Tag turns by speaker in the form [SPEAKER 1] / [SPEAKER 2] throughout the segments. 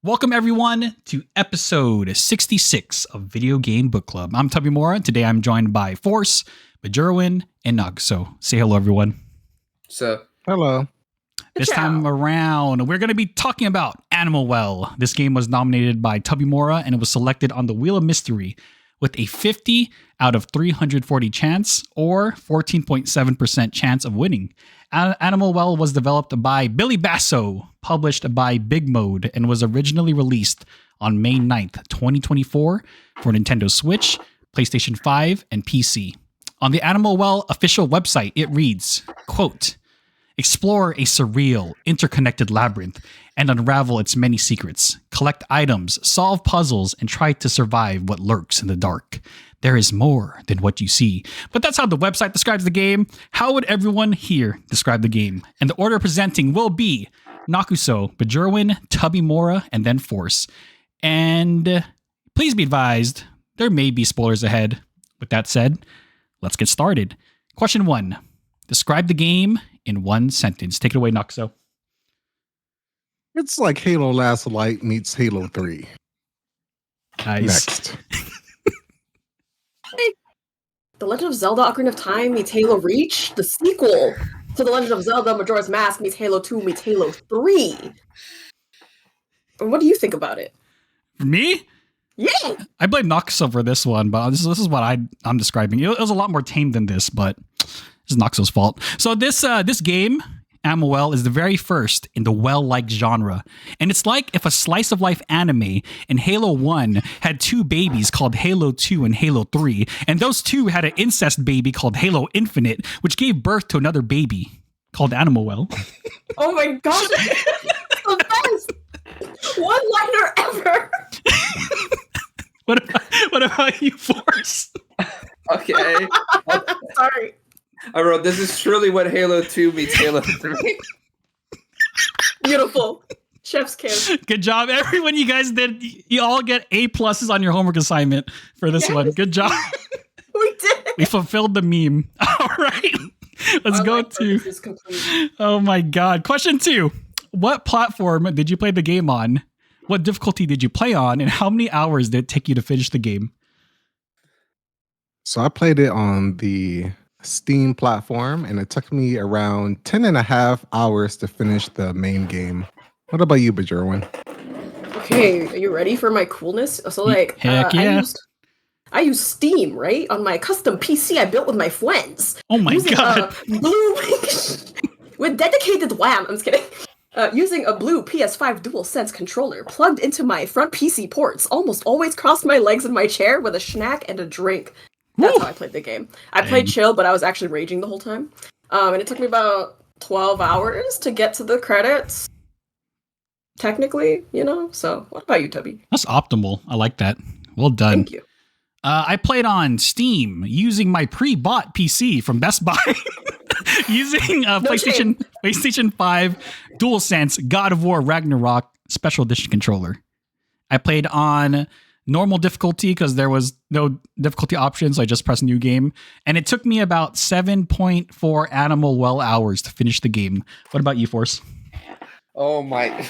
[SPEAKER 1] Welcome everyone to episode 66 of Video Game Book Club. I'm Tubby Mora. Today I'm joined by Force, Bajerwin, and Nug. So say hello everyone.
[SPEAKER 2] So
[SPEAKER 3] hello.
[SPEAKER 1] This time around, we're going to be talking about Animal Well. This game was nominated by Tubby Mora and it was selected on the Wheel of Mystery with a 50 out of 340 chance or 14.7% chance of winning. Animal Well was developed by Billy Basso, published by Big Mode, and was originally released on May 9th, 2024 for Nintendo Switch, PlayStation 5, and PC. On the Animal Well official website, it reads, quote, "Explore a surreal, interconnected labyrinth and unravel its many secrets. Collect items, solve puzzles, and try to survive what lurks in the dark. There is more than what you see." But that's how the website describes the game. How would everyone here describe the game? And the order presenting will be Nakuso, Bajerwin, Tubby Mora, and then Force. And please be advised, there may be spoilers ahead. With that said, let's get started. Question 1. Describe the game in one sentence. Take it away, Nakuso.
[SPEAKER 3] It's like Halo Last Light meets Halo 3.
[SPEAKER 1] Nice.
[SPEAKER 3] Next.
[SPEAKER 4] The Legend of Zelda Ocarina of Time meets Halo Reach, the sequel to The Legend of Zelda Majora's Mask meets Halo 2 meets Halo 3. And what do you think about it?
[SPEAKER 1] For me?
[SPEAKER 4] Yeah!
[SPEAKER 1] I blame Nakuso for this one, but this is what I'm describing. It was a lot more tame than this, but this is Nakuso's fault. So this game, Animal Well, is the very first in the well-like genre. And it's like if a slice of life anime in Halo 1 had two babies called Halo 2 and Halo 3, and those two had an incest baby called Halo Infinite, which gave birth to another baby called Animal Well.
[SPEAKER 4] Oh my gosh! The best! One-liner ever!
[SPEAKER 1] What about you, Force?
[SPEAKER 2] okay.
[SPEAKER 4] Sorry.
[SPEAKER 2] I wrote, this is truly what Halo 2 meets Halo 3.
[SPEAKER 4] Beautiful. Chef's kiss.
[SPEAKER 1] Good job. Everyone, you guys did. You all get A+ on your homework assignment for this one. Good job.
[SPEAKER 4] We did.
[SPEAKER 1] We fulfilled the meme. All right. Let's go to... Oh my God. Question 2. What platform did you play the game on? What difficulty did you play on? And how many hours did it take you to finish the game?
[SPEAKER 3] So I played it on the Steam platform, and it took me around 10 and a half hours to finish the main game. What about you, Bajerwin?
[SPEAKER 4] Okay, are you ready for my coolness? So like,
[SPEAKER 1] Heck yeah.
[SPEAKER 4] I use Steam, right? On my custom PC I built with my friends.
[SPEAKER 1] Oh my God.
[SPEAKER 4] Blue with dedicated WAM. I'm just kidding. Using a blue PS5 DualSense controller plugged into my front PC ports, almost always crossed my legs in my chair with a snack and a drink. That's how I played the game. I played chill, but I was actually raging the whole time. And it took me about 12 hours to get to the credits. Technically, So, what about you, Tubby?
[SPEAKER 1] That's optimal. I like that. Well done.
[SPEAKER 4] Thank you.
[SPEAKER 1] I played on Steam using my pre-bought PC from Best Buy. Using PlayStation 5 DualSense God of War Ragnarok Special Edition controller. I played on normal difficulty because there was no difficulty option, so I just pressed new game. And it took me about 7.4 Animal Well hours to finish the game. What about you, Force?
[SPEAKER 2] Oh my...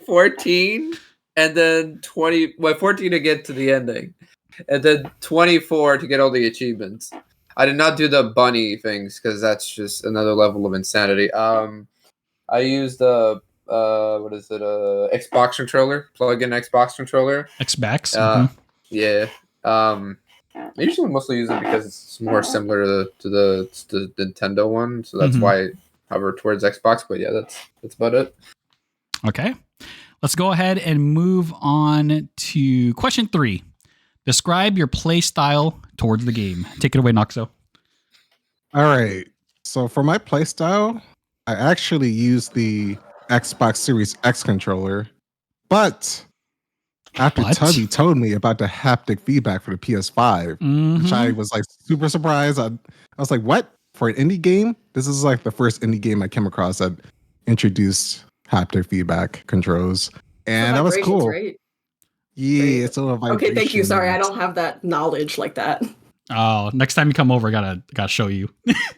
[SPEAKER 2] 14, and then 20... Well, 14 to get to the ending. And then 24 to get all the achievements. I did not do the bunny things because that's just another level of insanity. I used the Xbox controller, plug-in Xbox controller.
[SPEAKER 1] Xbox.
[SPEAKER 2] Yeah. I usually mostly use it because it's more similar to the Nintendo one, so that's why I hover towards Xbox. But yeah, that's about it.
[SPEAKER 1] Okay, let's go ahead and move on to question 3. Describe your play style towards the game. Take it away, Nakuso.
[SPEAKER 3] All right. So for my playstyle, I actually use the Xbox Series X controller, but after Tubby told me about the haptic feedback for the PS5, which I was like super surprised. I was like, what? For an indie game? This is like the first indie game I came across that introduced haptic feedback controls. And that was cool.
[SPEAKER 4] Right?
[SPEAKER 3] Yeah, it's a little vibration.
[SPEAKER 4] Okay, thank you. Sorry, I don't have that knowledge like that.
[SPEAKER 1] Oh, next time you come over, I gotta show you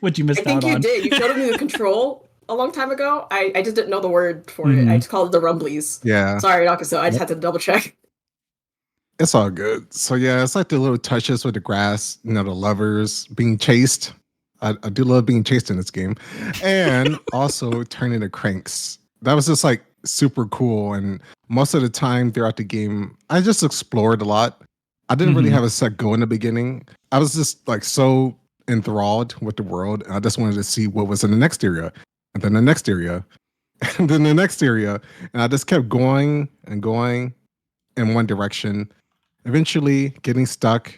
[SPEAKER 1] what you missed out on.
[SPEAKER 4] I think you did. You showed me the control a long time ago. I just didn't know the word for it. I just called it the rumblies.
[SPEAKER 3] Yeah.
[SPEAKER 4] Sorry, Nakaso. I just had to double check.
[SPEAKER 3] It's all good. So yeah, it's like the little touches with the grass, you know, the lovers being chased. I do love being chased in this game. And also turning the cranks. That was just like super cool. And most of the time throughout the game, I just explored a lot. I didn't really have a set goal in the beginning. I was just like so enthralled with the world. And I just wanted to see what was in the next area. And then the next area. And then the next area. And I just kept going and going in one direction. Eventually getting stuck,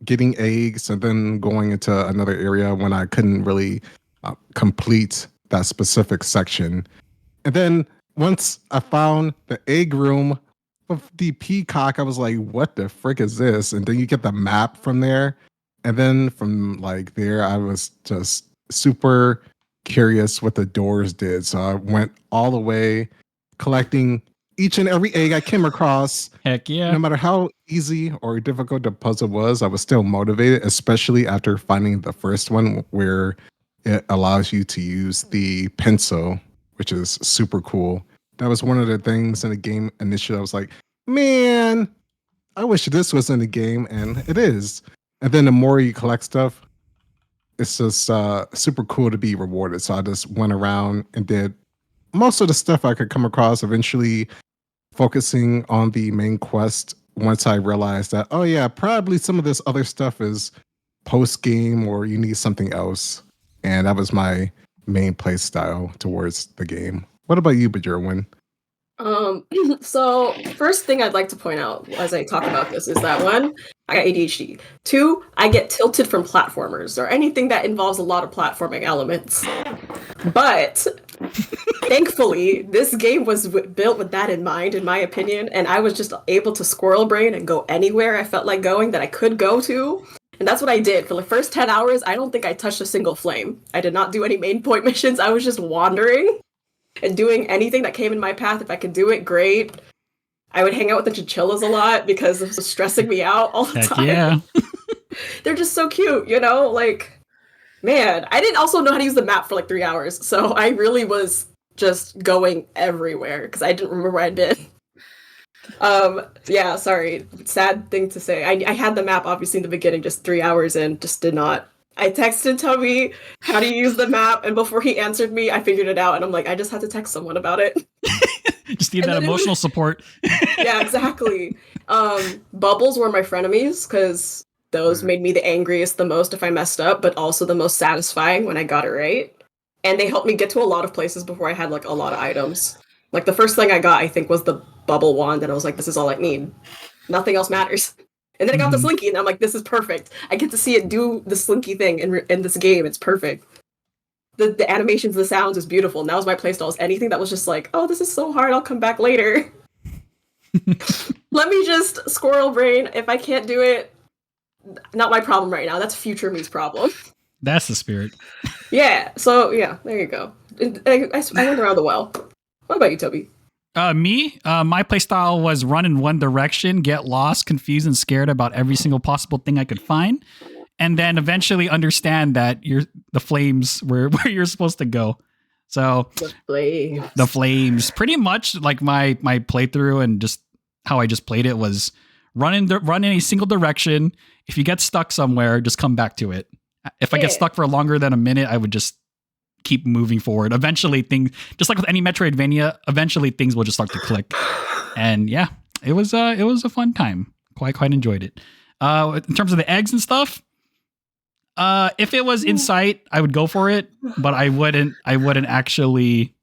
[SPEAKER 3] getting eggs, and then going into another area when I couldn't really complete that specific section. And then once I found the egg room of the peacock, I was like, what the frick is this? And then you get the map from there. And then from like there, I was just super curious what the doors did. So I went all the way collecting each and every egg I came across.
[SPEAKER 1] Heck yeah.
[SPEAKER 3] No matter how easy or difficult the puzzle was, I was still motivated, especially after finding the first one where it allows you to use the pencil, which is super cool. That was one of the things in the game initially. I was like, man, I wish this was in the game, and it is. And then the more you collect stuff, it's just super cool to be rewarded. So I just went around and did most of the stuff I could come across, eventually focusing on the main quest once I realized that, oh yeah, probably some of this other stuff is post game or you need something else. And that was my main play style towards the game. What about you, Bajerwin?
[SPEAKER 4] So first thing I'd like to point out as I talk about this is that one, I got ADHD. Two, I get tilted from platformers or anything that involves a lot of platforming elements. But thankfully, this game was built with that in mind, in my opinion, and I was just able to squirrel brain and go anywhere I felt like going that I could go to. And that's what I did. For the first 10 hours, I don't think I touched a single flame. I did not do any main point missions. I was just wandering and doing anything that came in my path. If I could do it, great. I would hang out with the chinchillas a lot because it was stressing me out all the time.
[SPEAKER 1] Yeah.
[SPEAKER 4] They're just so cute, you know? Like, man, I didn't also know how to use the map for like 3 hours. So I really was just going everywhere because I didn't remember where I'd been. Yeah, sorry. Sad thing to say. I had the map obviously in the beginning, just 3 hours in, just did not. I texted Toby how to use the map, and before he answered me, I figured it out, and I'm like, I just had to text someone about it.
[SPEAKER 1] Just need that emotional support.
[SPEAKER 4] Yeah, exactly. Bubbles were my frenemies, because those made me the angriest the most if I messed up, but also the most satisfying when I got it right. And they helped me get to a lot of places before I had like a lot of items. Like the first thing I got, I think, was the bubble wand, and I was like, this is all I need. Nothing else matters. And then I got the slinky, and I'm like, this is perfect. I get to see it do the slinky thing in this game. It's perfect. The animations, the sounds is beautiful. And that was my playstyle. Was anything that was just like, oh, this is so hard, I'll come back later. Let me just squirrel brain. If I can't do it, not my problem right now. That's future me's problem.
[SPEAKER 1] That's the spirit.
[SPEAKER 4] Yeah, so yeah, there you go. I went around the well. What about you, Toby?
[SPEAKER 1] Me, my playstyle was run in one direction, get lost, confused, and scared about every single possible thing I could find, and then eventually understand that the flames were where you're supposed to go. So the flames, pretty much like my playthrough and just how I just played it was run in a single direction. If you get stuck somewhere, just come back to it. If I get stuck for longer than a minute, I would just keep moving forward. Eventually things, just like with any Metroidvania, eventually things will just start to click. And yeah, it was a fun time. Quite enjoyed it. In terms of the eggs and stuff, if it was in sight, I would go for it, but I wouldn't actually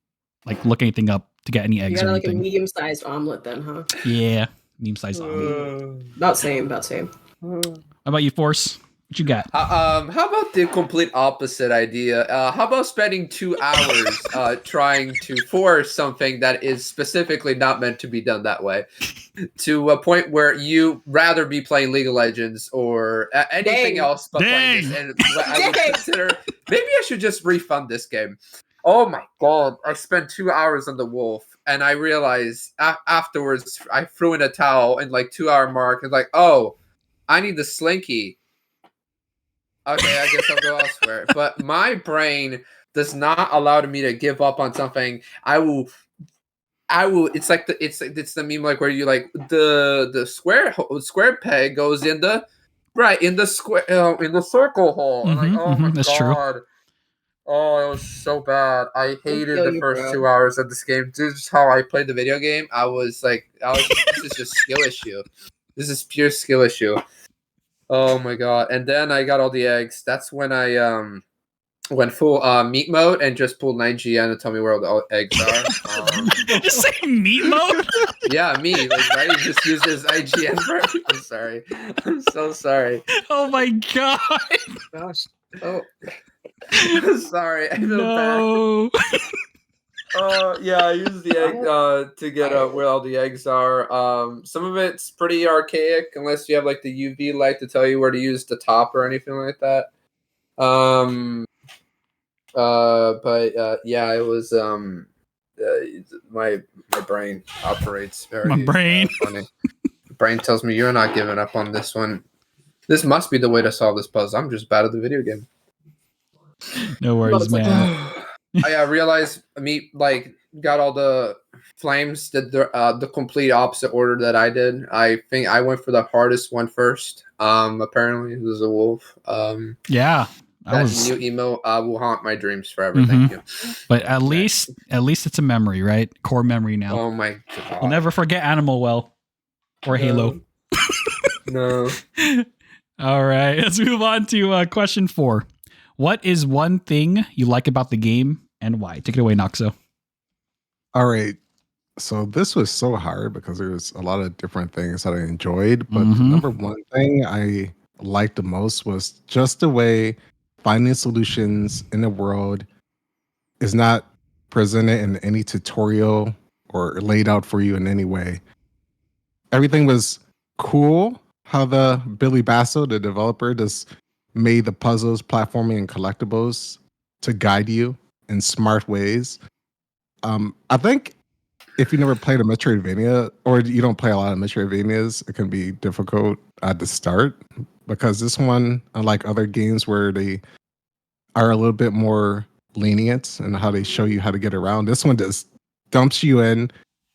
[SPEAKER 1] like look anything up to get any eggs.
[SPEAKER 4] You got
[SPEAKER 1] or
[SPEAKER 4] like
[SPEAKER 1] anything.
[SPEAKER 4] a medium-sized omelet then, huh?
[SPEAKER 1] Yeah, medium-sized omelet.
[SPEAKER 4] About same.
[SPEAKER 1] How about you, Force? What you got?
[SPEAKER 2] How about the complete opposite idea? How about spending 2 hours trying to force something that is specifically not meant to be done that way, to a point where you rather be playing League of Legends or anything else but playing this? And I would consider maybe I should just refund this game. Oh my god! I spent 2 hours on the wolf, and I realized afterwards I threw in a towel in like 2 hour mark, and like, oh, I need the slinky. Okay, I guess I'll go elsewhere. But my brain does not allow me to give up on something, I will. It's the meme like where you like the square peg goes in the square in the circle hole. And like, oh my
[SPEAKER 1] that's true.
[SPEAKER 2] god. Oh, it was so bad. I hated
[SPEAKER 4] feel
[SPEAKER 2] the
[SPEAKER 4] you,
[SPEAKER 2] first
[SPEAKER 4] bro.
[SPEAKER 2] 2 hours of this game. This is how I played the video game. I was this is just skill issue. This is pure skill issue. Oh my god. And then I got all the eggs. That's when I went full meat mode and just pulled 9GN to tell me where all the eggs are.
[SPEAKER 1] Just say meat mode?
[SPEAKER 2] Yeah, me. Like, right? You just use this IGN for everything. I'm sorry. I'm so sorry.
[SPEAKER 1] Oh my god.
[SPEAKER 4] Gosh. Oh.
[SPEAKER 2] I'm sorry. I feel bad.
[SPEAKER 1] No.
[SPEAKER 2] Yeah, I use the egg to get where all the eggs are. Some of it's pretty archaic unless you have like the UV light to tell you where to use the top or anything like that. Yeah, it was my brain operates very
[SPEAKER 1] My brain.
[SPEAKER 2] funny. The brain tells me you're not giving up on this one. This must be the way to solve this puzzle. I'm just bad at the video game.
[SPEAKER 1] No worries, man.
[SPEAKER 2] I realized me like got all the flames the complete opposite order that I did. I think I went for the hardest one first. Apparently it was a wolf.
[SPEAKER 1] Yeah.
[SPEAKER 2] That new emo will haunt my dreams forever. Thank you.
[SPEAKER 1] But at least it's a memory, right? Core memory now.
[SPEAKER 2] Oh my god.
[SPEAKER 1] I'll never forget Animal Well or Halo.
[SPEAKER 2] No.
[SPEAKER 1] All right. Let's move on to question 4. What is one thing you like about the game and why? Take it away, Noxo.
[SPEAKER 3] All right. So this was so hard because there's a lot of different things that I enjoyed. But the number one thing I liked the most was just the way finding solutions in the world is not presented in any tutorial or laid out for you in any way. Everything was cool. How the Billy Basso, the developer, just made the puzzles, platforming, and collectibles to guide you in smart ways. I think if you never played a Metroidvania or you don't play a lot of Metroidvanias, it can be difficult at the start because this one, unlike other games where they are a little bit more lenient in how they show you how to get around, this one just dumps you in,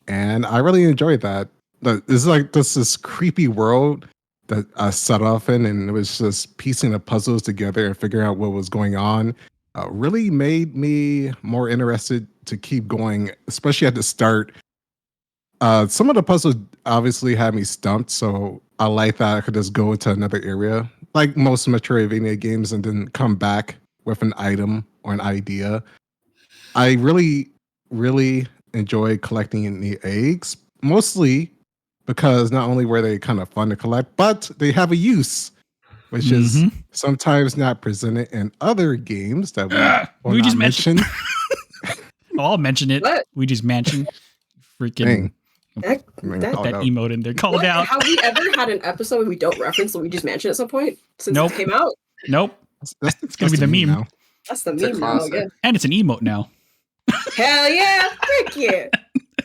[SPEAKER 3] and I really enjoyed that. It's like this creepy world that I set off in, and it was just piecing the puzzles together and figuring out what was going on. Really made me more interested to keep going, especially at the start. Some of the puzzles obviously had me stumped, so I like that I could just go into another area, like most Metroidvania games, and then come back with an item or an idea. I really, really enjoy collecting the eggs, mostly because not only were they kind of fun to collect, but they have a use, which is sometimes not presented in other games that
[SPEAKER 1] we just
[SPEAKER 3] mentioned.
[SPEAKER 1] I'll mention it.
[SPEAKER 4] What?
[SPEAKER 1] We just mentioned freaking
[SPEAKER 4] That
[SPEAKER 1] emote in there called
[SPEAKER 4] what?
[SPEAKER 1] out.
[SPEAKER 4] Have we ever had an episode where we don't reference Luigi's Mansion at some point since
[SPEAKER 1] Nope.
[SPEAKER 4] it came out?
[SPEAKER 1] Nope. It's going to be the meme.
[SPEAKER 3] Now.
[SPEAKER 4] That's the
[SPEAKER 2] It's a
[SPEAKER 4] meme now,
[SPEAKER 2] classic.
[SPEAKER 4] yeah.
[SPEAKER 1] And it's an emote now.
[SPEAKER 4] Hell yeah! Frick yeah!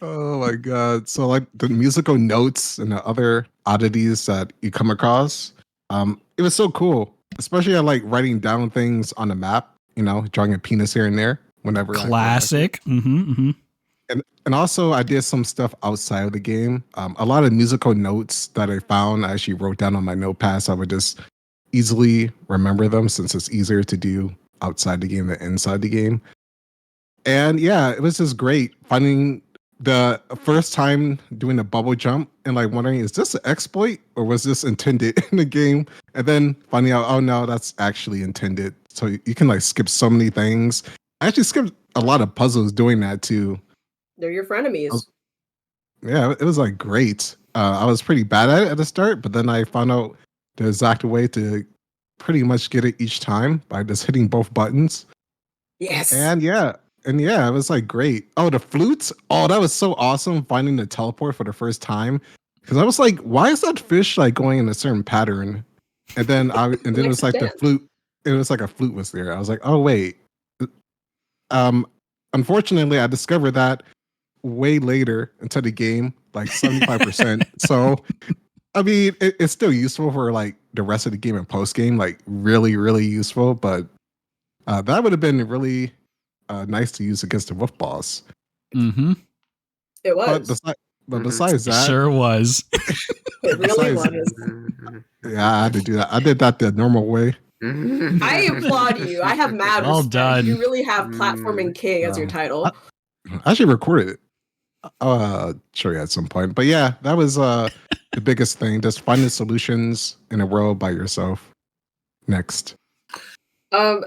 [SPEAKER 3] Oh my god! So like the musical notes and the other oddities that you come across, it was so cool. Especially I like writing down things on the map. You know, drawing a penis here and there whenever.
[SPEAKER 1] Classic.
[SPEAKER 3] And also I did some stuff outside of the game. A lot of musical notes that I found I actually wrote down on my notepad, so I would just easily remember them since it's easier to do outside the game than inside the game. And yeah, it was just great finding the first time doing a bubble jump and like wondering, is this an exploit or was this intended in the game? And then finding out, oh no, that's actually intended. So you can like skip so many things. I actually skipped a lot of puzzles doing that too.
[SPEAKER 4] They're your frenemies.
[SPEAKER 3] Yeah, it was like great. I was pretty bad at it at the start, but then I found out the exact way to pretty much get it each time by just hitting both buttons.
[SPEAKER 4] Yes.
[SPEAKER 3] And yeah, it was like great. Oh, the flutes. Oh, that was so awesome finding the teleport for the first time. Because I was like, why is that fish like going in a certain pattern? And then it was like the flute. It was like a flute was there. I was like, oh wait. Unfortunately, I discovered that way later into the game, like 75%. So I mean, it's still useful for like the rest of the game and post game, like really, really useful. But that would have been really nice to use against the wolf boss.
[SPEAKER 1] Mm-hmm.
[SPEAKER 4] It
[SPEAKER 3] But,
[SPEAKER 4] was.
[SPEAKER 3] besides that,
[SPEAKER 1] Sure was.
[SPEAKER 4] It really
[SPEAKER 3] besides-
[SPEAKER 4] was.
[SPEAKER 3] yeah, I had to do that. I did that the normal way.
[SPEAKER 4] I applaud you. I have mad
[SPEAKER 1] Well
[SPEAKER 4] respect.
[SPEAKER 1] done.
[SPEAKER 4] You really have platforming king as your title.
[SPEAKER 3] I actually recorded it. I'll show you at some point. But yeah, that was the biggest thing. Just finding solutions in a world by yourself. Next.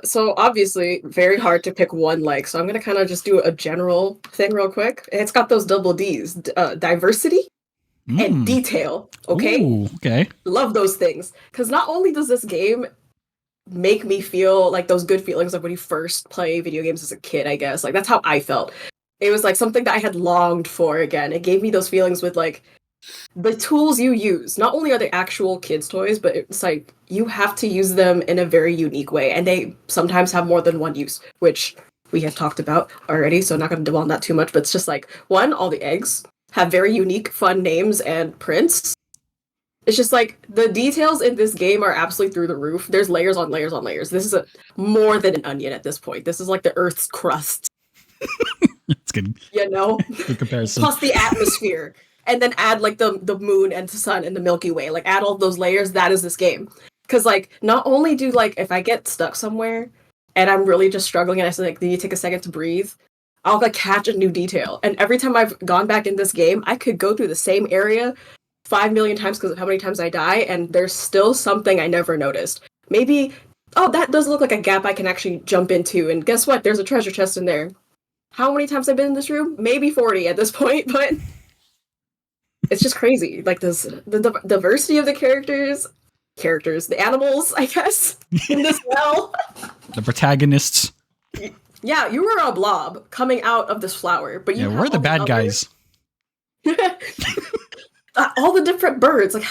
[SPEAKER 4] So obviously very hard to pick one leg. So I'm gonna kind of just do a general thing real quick. It's got those double D's: diversity and detail. Okay,
[SPEAKER 1] Ooh, okay.
[SPEAKER 4] love those things because not only does this game make me feel like those good feelings of when you first play video games as a kid, I guess. Like that's how I felt. It was like something that I had longed for again. It gave me those feelings with like the tools you use. Not only are they actual kids' toys, but it's like you have to use them in a very unique way. And they sometimes have more than one use, which we have talked about already, so I'm not gonna dwell on that too much, but it's just like one, all the eggs have very unique, fun names and prints. It's just like the details in this game are absolutely through the roof. There's layers on layers on layers. This is more than an onion at this point. This is like the Earth's crust.
[SPEAKER 1] It's good.
[SPEAKER 4] You know?
[SPEAKER 1] Good comparison.
[SPEAKER 4] Plus the atmosphere. And then add like the moon and the sun and the Milky Way. Like add all those layers. That is this game. Because like not only do like if I get stuck somewhere and I'm really just struggling and I say like need to take a second to breathe, I'll like catch a new detail. And every time I've gone back in this game, I could go through the same area 5 million times because of how many times I die, and there's still something I never noticed. Maybe, oh, that does look like a gap I can actually jump into, and guess what? There's a treasure chest in there. How many times I've been in this room? Maybe 40 at this point, but it's just crazy. Like the diversity of the characters, the animals, I guess, in this well.
[SPEAKER 1] The protagonists.
[SPEAKER 4] Yeah, you were a blob coming out of this flower, but you
[SPEAKER 1] We're the bad guys.
[SPEAKER 4] All the different birds, like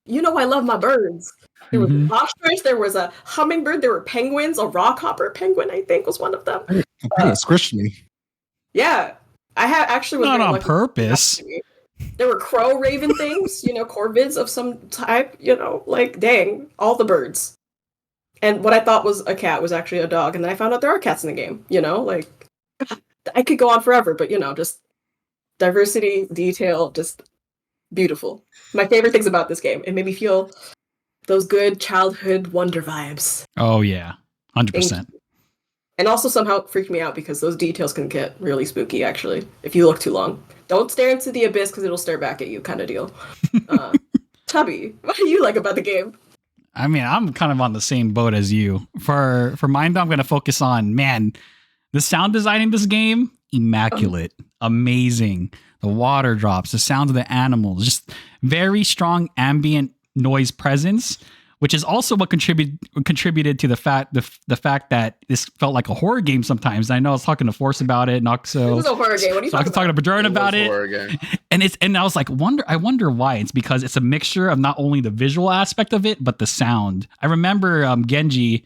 [SPEAKER 4] you know, I love my birds. There was an ostrich, there was a hummingbird, there were penguins, a rockhopper penguin, I think, was one of them.
[SPEAKER 3] I think it squished me.
[SPEAKER 4] Yeah, I had actually
[SPEAKER 1] Not on purpose.
[SPEAKER 4] There were crow raven things, you know, corvids of some type, you know, like dang, all the birds. And what I thought was a cat was actually a dog, and then I found out there are cats in the game. You know, like I could go on forever, but you know, just diversity, detail, just beautiful. My favorite things about this game. It made me feel those good childhood wonder vibes.
[SPEAKER 1] Oh yeah, 100%.
[SPEAKER 4] And also somehow freaked me out because those details can get really spooky. Actually, if you look too long, don't stare into the abyss because it'll stare back at you, kind of deal. Tubby, what do you like about the game?
[SPEAKER 1] I mean, I'm kind of on the same boat as you. For mine, I'm going to focus on, man, the sound design in this game, immaculate, amazing. The water drops, the sound of the animals, just very strong ambient noise presence, which is also what contributed to the fact that this felt like a horror game sometimes. And I know I was talking to Force about it, and also
[SPEAKER 4] this is a horror game. What are you talking
[SPEAKER 1] about? To Bajoran about it. And I was like, I wonder why. It's because it's a mixture of not only the visual aspect of it, but the sound. I remember Genji,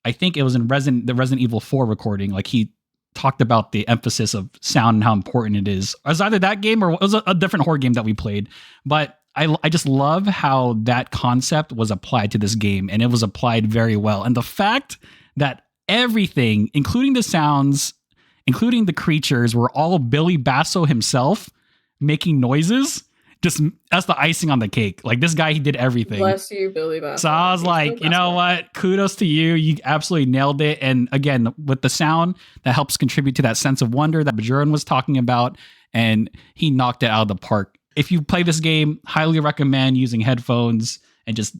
[SPEAKER 1] I think it was in the Resident Evil 4 recording, like he talked about the emphasis of sound and how important it is. It was either that game or it was a different horror game that we played. But I just love how that concept was applied to this game, and it was applied very well. And the fact that everything, including the sounds, including the creatures, were all Billy Basso himself making noises, just that's the icing on the cake. Like this guy, he did everything.
[SPEAKER 4] Bless you, Billy Basso.
[SPEAKER 1] So I was like, you know what? Kudos to you. You absolutely nailed it. And again, with the sound, that helps contribute to that sense of wonder that Bajoran was talking about. And he knocked it out of the park. If you play this game, highly recommend using headphones and just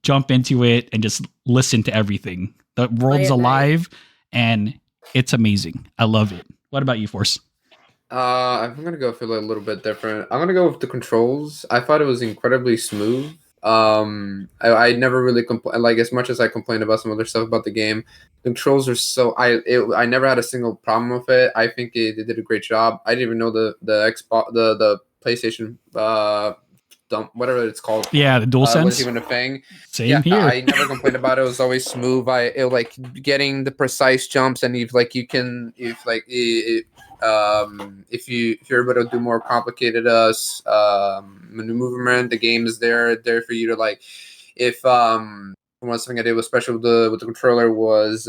[SPEAKER 1] jump into it and just listen to everything. The world's alive and it's amazing. I love it. What about you, Force?
[SPEAKER 2] I'm gonna go feel a little bit different. I'm gonna go with the controls. I thought it was incredibly smooth. I never really like as much as I complained about some other stuff about the game. The controls are so I never had a single problem with it. I think they did a great job. I didn't even know the Xbox the PlayStation whatever it's called.
[SPEAKER 1] Yeah, the DualSense
[SPEAKER 2] was even a thing.
[SPEAKER 1] Same here.
[SPEAKER 2] I never complained about it. It was always smooth. It like getting the precise jumps, and if you're able to do more complicated maneuverment, the game is there for you to like. If one thing I did was special with the controller was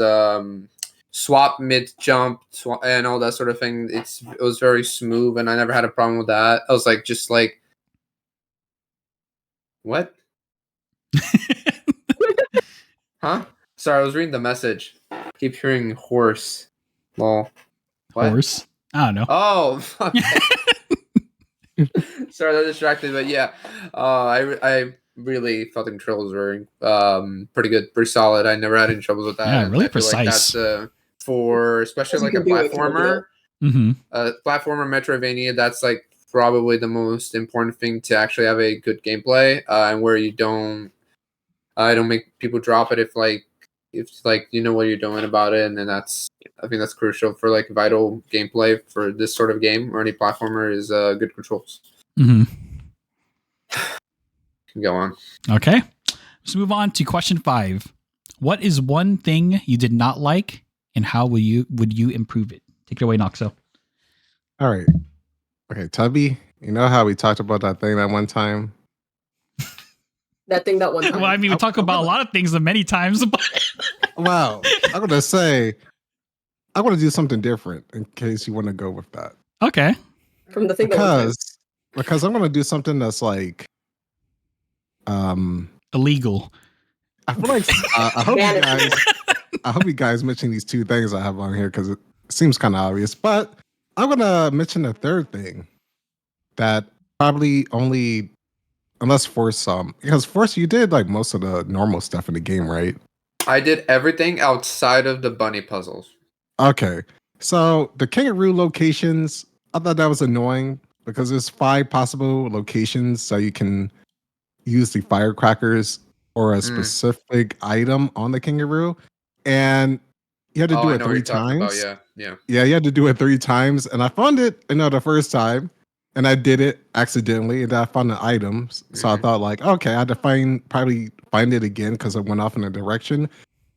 [SPEAKER 2] swap mid jump and all that sort of thing. It was very smooth, and I never had a problem with that. I was like, just like, what? Huh? Sorry, I was reading the message. Keep hearing horse. Lol. What?
[SPEAKER 1] Horse? I don't know.
[SPEAKER 2] Oh, fuck. Sorry, that distracted, but yeah, I really thought the controls were pretty good, pretty solid. I never had any troubles with that.
[SPEAKER 1] Yeah,
[SPEAKER 2] and
[SPEAKER 1] really
[SPEAKER 2] I feel
[SPEAKER 1] precise.
[SPEAKER 2] Like that's for especially like a platformer, platformer Metroidvania. That's like probably the most important thing to actually have a good gameplay, and where you don't make people drop it if you know what you're doing about it, and then I think that's crucial for like vital gameplay for this sort of game or any platformer is good controls. Go on.
[SPEAKER 1] Okay. Let's move on to question 5. What is one thing you did not like, and how would you improve it? Take it away, Noxo.
[SPEAKER 3] All right. Okay, Tubby, you know how we talked about that thing that one time?
[SPEAKER 4] That thing that one time.
[SPEAKER 1] Well, I mean, we talk about a lot of things many times, but
[SPEAKER 3] Wow. I'm going to say, I want to do something different in case you want to go with that.
[SPEAKER 1] okay.
[SPEAKER 4] From the thing that one time.
[SPEAKER 3] Because I'm going to do something that's like,
[SPEAKER 1] Illegal.
[SPEAKER 3] I feel like I hope you guys mention these 2 things I have on here because it seems kind of obvious. But I'm gonna mention a third thing that probably only, unless Force because Force you did like most of the normal stuff in the game, right?
[SPEAKER 2] I did everything outside of the bunny puzzles.
[SPEAKER 3] Okay, so the kangaroo locations, I thought that was annoying because there's 5 possible locations so you can use the firecrackers or a specific item on the kangaroo, and you had to do it 3 times.
[SPEAKER 2] Yeah,
[SPEAKER 3] you had to do it 3 times, and I found it, the first time, and I did it accidentally, and I found the items. So I thought like, okay, I had to probably find it again because it went off in a direction.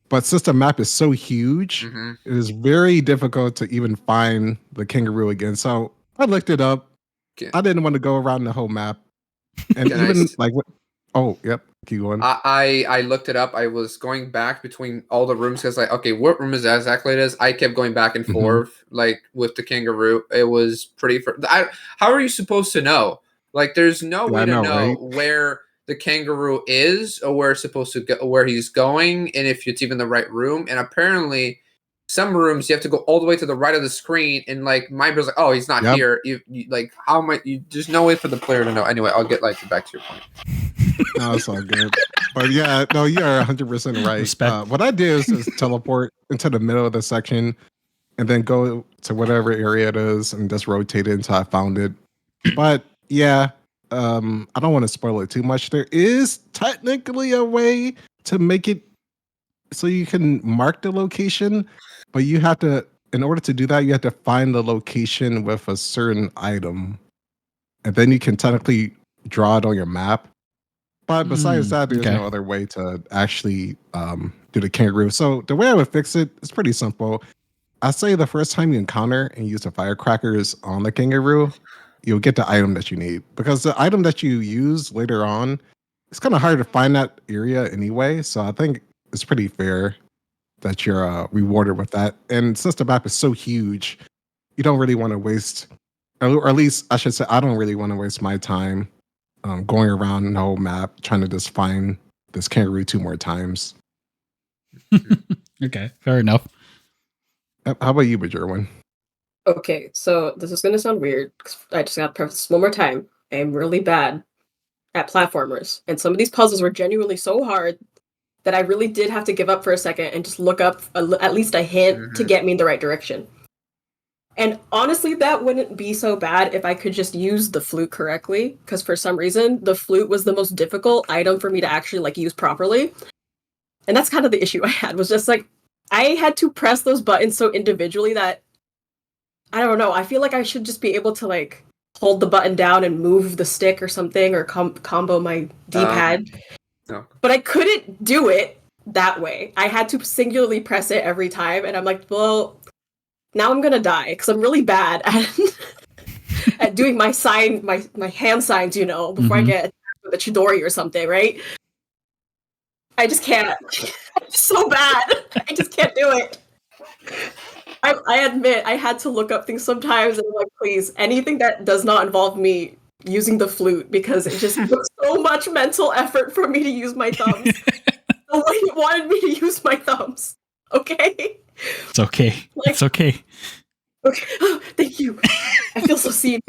[SPEAKER 3] But since the map is so huge, it is very difficult to even find the kangaroo again. So I looked it up. I didn't want to go around the whole map, and oh, yep. Keep going.
[SPEAKER 2] I looked it up. I was going back between all the rooms because like, okay, what room is that exactly it is? I kept going back and forth like with the kangaroo. It was pretty. How are you supposed to know? Like, there's no way to know right? where the kangaroo is or where it's supposed to go, where he's going, and if it's even the right room. And apparently, some rooms you have to go all the way to the right of the screen, and like my brother's like, oh, he's not here. You like, how am I? There's no way for the player to know. Anyway, I'll get like back to your point.
[SPEAKER 3] No, it's all good. But yeah, no, you are 100% right. What I did is teleport into the middle of the section and then go to whatever area it is and just rotate it until I found it. But yeah, I don't want to spoil it too much. There is technically a way to make it so you can mark the location, but you have to, in order to do that, you have to find the location with a certain item. And then you can technically draw it on your map. But besides that, there's no other way to actually do the kangaroo. So the way I would fix it is pretty simple. I say the first time you encounter and use the firecrackers on the kangaroo, you'll get the item that you need. Because the item that you use later on, it's kind of hard to find that area anyway. So I think it's pretty fair that you're rewarded with that. And since the map is so huge, you don't really want to waste, or at least I should say, I don't really want to waste my time going around the whole map trying to just find this kangaroo 2 more times.
[SPEAKER 1] Okay, fair enough.
[SPEAKER 3] How about you, Bajerwin?
[SPEAKER 4] Okay, so this is going to sound weird. I just got to preface this one more time. I am really bad at platformers. And some of these puzzles were genuinely so hard that I really did have to give up for a second and just look up at least a hint to get me in the right direction. And honestly, that wouldn't be so bad if I could just use the flute correctly, because for some reason, the flute was the most difficult item for me to actually like use properly. And that's kind of the issue I had, was just like, I had to press those buttons so individually that, I don't know, I feel like I should just be able to like hold the button down and move the stick or something, or combo my D-pad.
[SPEAKER 2] No.
[SPEAKER 4] But I couldn't do it that way. I had to singularly press it every time, and I'm like, well, now I'm gonna die because I'm really bad at doing my hand signs, before I get the Chidori or something, right? I just can't. I'm so bad. I just can't do it. I admit I had to look up things sometimes, and I'm like, please, anything that does not involve me using the flute, because it just took so much mental effort for me to use my thumbs. The way you wanted me to use my thumbs. Okay?
[SPEAKER 1] It's okay.
[SPEAKER 4] Like-
[SPEAKER 1] It's okay.
[SPEAKER 4] Okay. Oh, thank you. I feel so seen.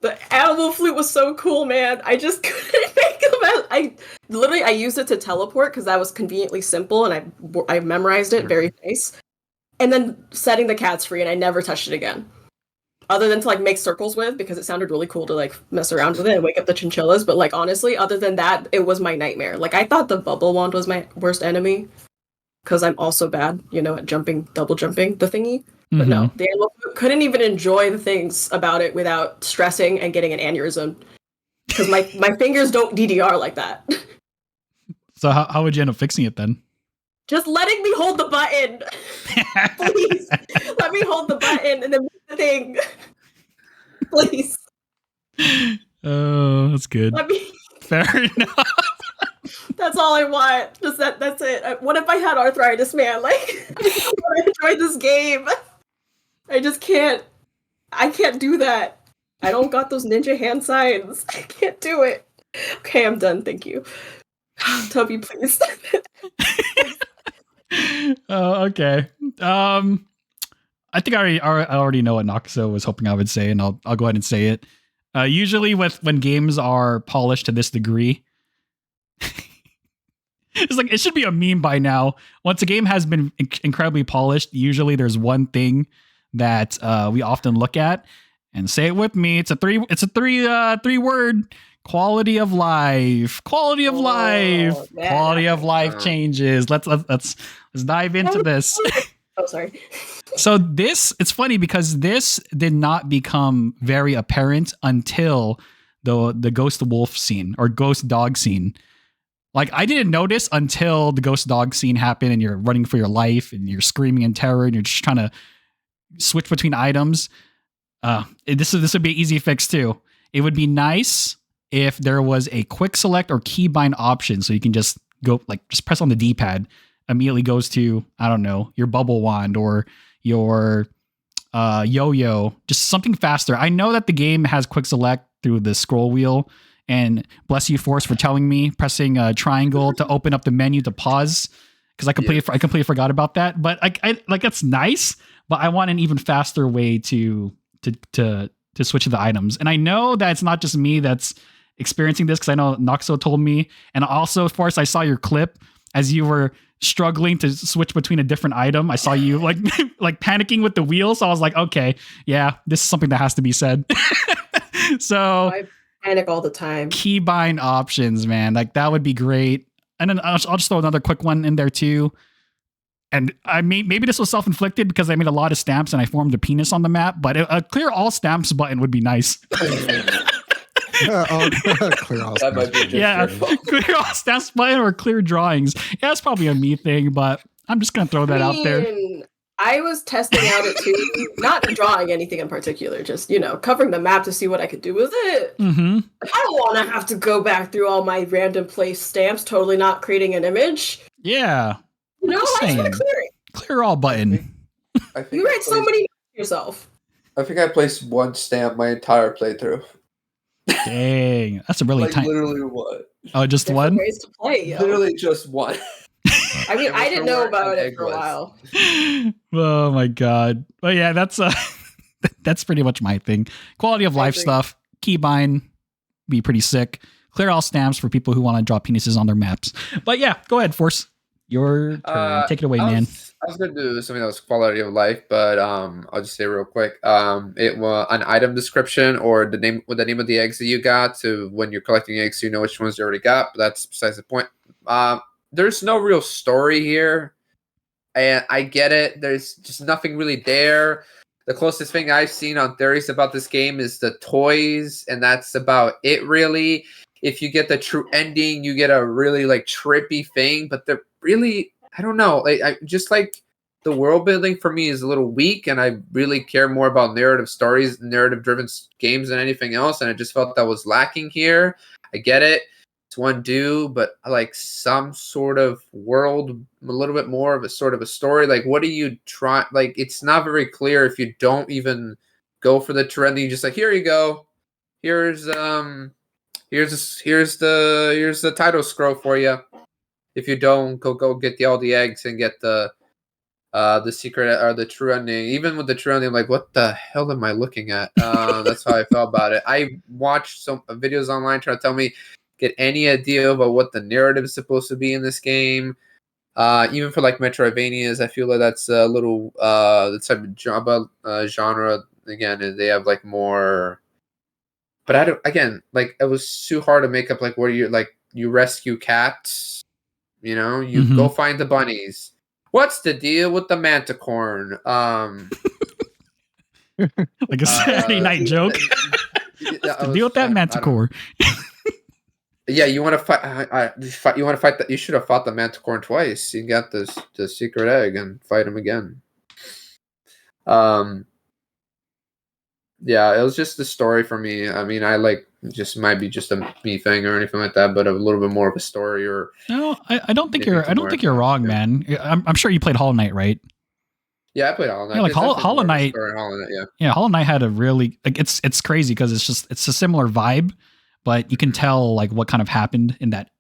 [SPEAKER 4] The animal flute was so cool, man. I just couldn't make them. I used it to teleport because that was conveniently simple, and I memorized it. Very nice. And then setting the cats free, and I never touched it again. Other than to like make circles with, because it sounded really cool to like mess around with it and wake up the chinchillas. But like honestly, other than that, it was my nightmare. Like I thought the bubble wand was my worst enemy because I'm also bad, at double jumping the thingy. But no, the animal couldn't even enjoy the things about it without stressing and getting an aneurysm. Because my fingers don't DDR like that.
[SPEAKER 1] So how would you end up fixing it then?
[SPEAKER 4] Just letting me hold the button. Please. Let me hold the button and then move the thing. Please.
[SPEAKER 1] Oh, that's good. Fair enough.
[SPEAKER 4] That's all I want. Just that's it. What if I had arthritis, man? Like, I enjoyed this game. I just can't. I can't do that. I don't got those ninja hand signs. I can't do it. Okay, I'm done. Thank you. Tubby, please.
[SPEAKER 1] Oh, okay. I think I already know what Noxo was hoping I would say, and I'll go ahead and say it. Usually, when games are polished to this degree, it's like it should be a meme by now. Once a game has been incredibly polished, usually there's one thing that we often look at, and say it with me. It's a three word. Quality of life. Quality of life.
[SPEAKER 4] Man.
[SPEAKER 1] Quality of life changes. Let's dive into this.
[SPEAKER 4] Oh, sorry.
[SPEAKER 1] So it's funny because this did not become very apparent until the ghost wolf scene or ghost dog scene. Like I didn't notice until the ghost dog scene happened and you're running for your life and you're screaming in terror and you're just trying to switch between items. This would be an easy fix too. It would be nice if there was a quick select or keybind option so you can just go just press on the D-pad, immediately goes to, I don't know, your bubble wand or your yo-yo, just something faster. I know that the game has quick select through the scroll wheel, and bless you Force for telling me pressing a triangle to open up the menu to pause, because I completely forgot about that. But I like that's nice, but I want an even faster way to switch to the items. And I know that it's not just me that's experiencing this, because I know Noxo told me, and also Force, I saw your clip as you were struggling to switch between a different item. I saw you like panicking with the wheel, so I was like, okay, yeah, this is something that has to be said. So
[SPEAKER 4] I panic all the time.
[SPEAKER 1] Keybind options, man, like that would be great. And then I'll just throw another quick one in there too. And I mean, maybe this was self-inflicted because I made a lot of stamps and I formed a penis on the map, but a clear all stamps button would be nice.
[SPEAKER 3] Clear all
[SPEAKER 2] That might be just your fault.
[SPEAKER 1] Clear all stamps button or clear drawings. Yeah, that's probably a me thing, but I'm just gonna throw that out there.
[SPEAKER 4] I was testing out it too, not drawing anything in particular, just covering the map to see what I could do with it.
[SPEAKER 1] Mm-hmm.
[SPEAKER 4] I don't want to have to go back through all my random place stamps, totally not creating an image.
[SPEAKER 1] Yeah.
[SPEAKER 4] I just want to clear it.
[SPEAKER 1] Clear all button.
[SPEAKER 2] I think
[SPEAKER 4] You write so many notes yourself.
[SPEAKER 2] I think I placed one stamp my entire playthrough.
[SPEAKER 1] Dang, that's a really tiny.
[SPEAKER 2] Literally one.
[SPEAKER 1] Oh, just
[SPEAKER 4] Different
[SPEAKER 1] one?
[SPEAKER 4] ways to play, yo.
[SPEAKER 2] Literally just one.
[SPEAKER 4] I mean, I didn't know about it for a
[SPEAKER 2] eggless.
[SPEAKER 4] while.
[SPEAKER 1] Oh my god. But yeah, that's that's pretty much my thing. Quality of life
[SPEAKER 4] agree.
[SPEAKER 1] stuff. Keybind be pretty sick. Clear all stamps for people who want to draw penises on their maps. But yeah, go ahead, Force. Your turn. Take it away, man.
[SPEAKER 2] I was gonna do something that was quality of life, but I'll just say real quick. It was an item description or the name of the eggs that you got. So when you're collecting eggs, you know which ones you already got. But that's besides the point. There's no real story here, and I get it. There's just nothing really there. The closest thing I've seen on theories about this game is the toys, and that's about it, really. If you get the true ending, you get a really trippy thing, but they're really, I don't know. I just the world building for me is a little weak, and I really care more about narrative stories, narrative driven games than anything else. And I just felt that was lacking here. I get it. one do, but like some sort of world, a little bit more of a sort of a story. Like, what do you try? Like, it's not very clear if you don't even go for the trend. You just like, here you go. Here's the title scroll for you. If you don't, go get all the eggs and get the secret or the true ending. Even with the true ending, I'm like, what the hell am I looking at? That's how I felt about it. I watched some videos online trying to tell me, get any idea about what the narrative is supposed to be in this game. Even for like Metroidvanias, I feel like that's a little the type of genre. Again, they have like more. But I don't. Again, like it was too hard to make up. Like, what are you like? You rescue cats. You know, you go find the bunnies. What's the deal with the manticorn?
[SPEAKER 1] Like a Saturday night joke. What's the deal with that manticore?
[SPEAKER 2] Yeah, you want to fight. You want to fight that? You should have fought the manticorn twice. You got the secret egg and fight him again. Yeah, it was just the story for me. I mean, I like just might be just a me thing or anything like that, but a little bit more of a story. Or
[SPEAKER 1] no, I don't think you're wrong, man. I'm sure you played Hollow Knight, right?
[SPEAKER 2] Yeah, I played Hollow Knight.
[SPEAKER 1] Yeah, like Hollow Knight. Yeah, Hollow Knight had a really like it's crazy because it's a similar vibe, but you can tell like what kind of happened in that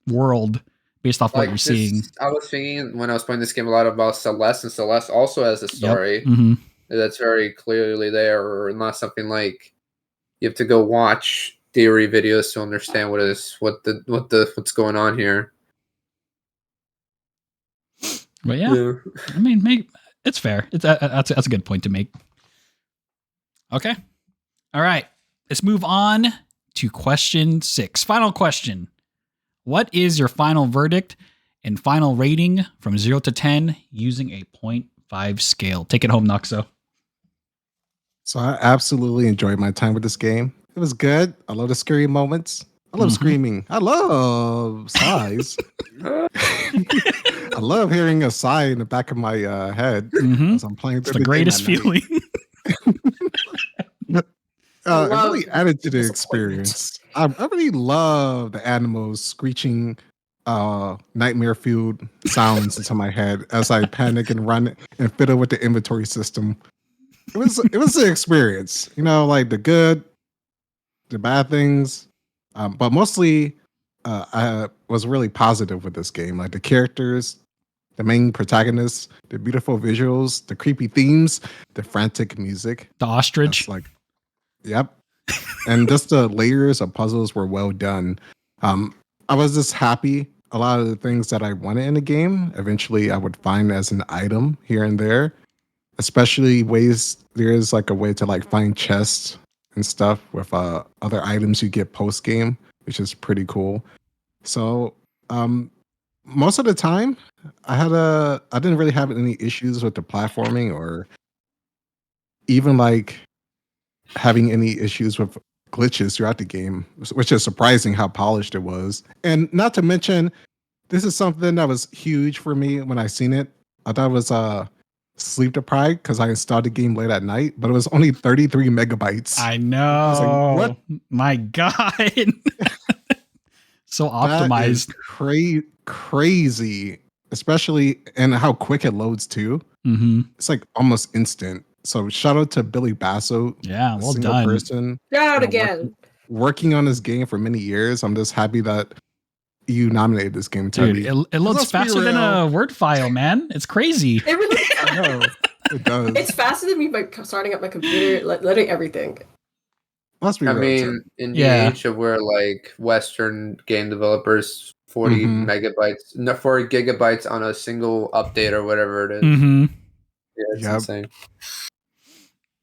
[SPEAKER 1] world based off what you're seeing.
[SPEAKER 2] I was thinking when I was playing this game a lot about Celeste, and Celeste also has a story.
[SPEAKER 1] Yep.
[SPEAKER 2] That's very clearly there, or not something like you have to go watch theory videos to understand what's going on here.
[SPEAKER 1] But yeah. I mean, maybe it's fair. That's a good point to make. Okay, all right. Let's move on to question 6. Final question: what is your final verdict and final rating from 0 to 10 using a 0.5 scale? Take it home, Noxo.
[SPEAKER 3] So I absolutely enjoyed my time with this game. It was good. I love the scary moments. I love screaming. I love sighs. I love hearing a sigh in the back of my head as I'm playing.
[SPEAKER 1] It's the greatest feeling.
[SPEAKER 3] It really added to the experience. I really love the animals screeching nightmare-fueled sounds into my head as I panic and run and fiddle with the inventory system. It was an experience, you know, like the good, the bad things, but mostly I was really positive with this game. Like the characters, the main protagonists, the beautiful visuals, the creepy themes, the frantic music,
[SPEAKER 1] the ostrich.
[SPEAKER 3] Yep, and just the layers of puzzles were well done. I was just happy. A lot of the things that I wanted in a game, eventually I would find as an item here and there. Especially there's like a way to like find chests and stuff with other items you get post game, which is pretty cool. So most of the time I didn't really have any issues with the platforming or even like having any issues with glitches throughout the game, which is surprising how polished it was. And not to mention, this is something that was huge for me when I seen it. I thought it was sleep deprived because I installed the game late at night, but it was only 33 megabytes.
[SPEAKER 1] I know. I was like, what? My God. So optimized.
[SPEAKER 3] That is crazy, especially and how quick it loads too. It's like almost instant. So shout out to Billy Basso.
[SPEAKER 1] Yeah, well done.
[SPEAKER 3] Person.
[SPEAKER 4] Shout out again.
[SPEAKER 3] Working on this game for many years. I'm just happy that you nominated this game,
[SPEAKER 1] Dude, it loads faster than a Word file, man. It's crazy.
[SPEAKER 4] It really
[SPEAKER 3] I know. It does.
[SPEAKER 4] It's faster than me by starting up my computer, letting everything.
[SPEAKER 3] Must be
[SPEAKER 2] I
[SPEAKER 3] real,
[SPEAKER 2] mean, in the age of where like Western game developers 40 megabytes, no, 40 gigabytes on a single update or whatever it is. Yeah, it's insane.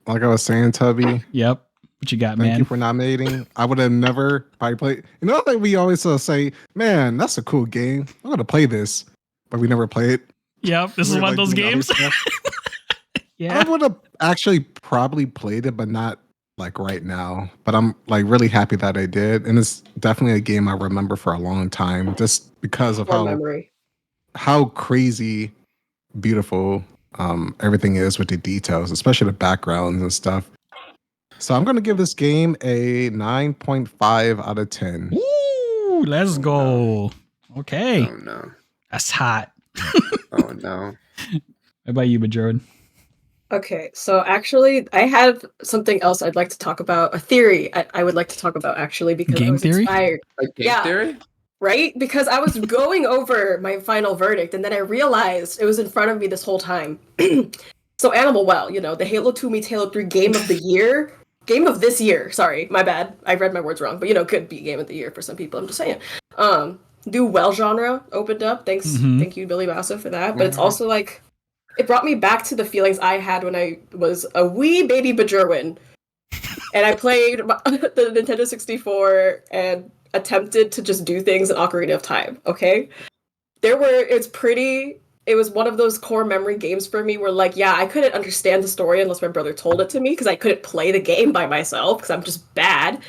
[SPEAKER 3] Like I was saying, Tubby.
[SPEAKER 1] Yep. What you got, man?
[SPEAKER 3] Thank you for nominating. I would have never probably played. You know, like we always say, man, that's a cool game. I'm gonna play this, but we never play it.
[SPEAKER 1] Yep, this is one of those games.
[SPEAKER 3] I would have actually probably played it, but not like right now. But I'm like really happy that I did, and it's definitely a game I remember for a long time, just because of how crazy beautiful everything is with the details, especially the backgrounds and stuff. So I'm going to give this game a 9.5 out of 10.
[SPEAKER 1] Ooh, Ooh, let's go. Okay.
[SPEAKER 2] Oh no.
[SPEAKER 1] That's hot.
[SPEAKER 2] Oh no.
[SPEAKER 1] What about you, Bajoran?
[SPEAKER 4] Okay, so actually, I have something else I'd like to talk about. A theory I would like to talk about actually because I
[SPEAKER 1] Game
[SPEAKER 4] was
[SPEAKER 1] theory?
[SPEAKER 4] inspired.
[SPEAKER 2] Like game
[SPEAKER 4] Yeah.
[SPEAKER 2] theory?
[SPEAKER 4] Right? Because I was going over my final verdict and then I realized it was in front of me this whole time. So Animal Well, the Halo 2 meets Halo 3 game of the year. Game of this year. Sorry, my bad. I read my words wrong, but could be game of the year for some people. I'm just saying. New well genre opened up. Thank you, Billy Basso, for that. But it's also like it brought me back to the feelings I had when I was a wee baby Bajorwin. And I played the Nintendo 64 and attempted to just do things in Ocarina of Time, okay? It was one of those core memory games for me where, like, yeah, I couldn't understand the story unless my brother told it to me because I couldn't play the game by myself because I'm just bad.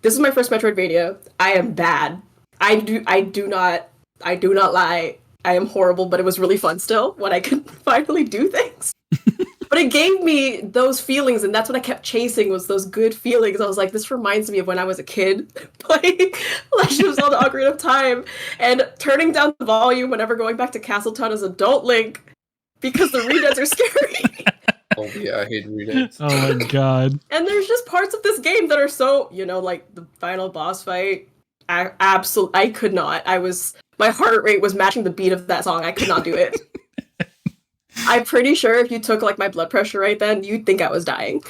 [SPEAKER 4] This is my first Metroidvania. I am bad. I do not lie. I am horrible, but it was really fun still when I could finally do things. But it gave me those feelings, and that's what I kept chasing was those good feelings. I was like, this reminds me of when I was a kid playing Legend of Zelda Ocarina of Time and turning down the volume whenever going back to Castletown as adult Link because the redeads are scary.
[SPEAKER 2] Oh yeah, I hate readings.
[SPEAKER 1] Oh my god.
[SPEAKER 4] And there's just parts of this game that are so, like the final boss fight. I could not. My heart rate was matching the beat of that song. I could not do it. I'm pretty sure if you took like my blood pressure right then, you'd think I was dying.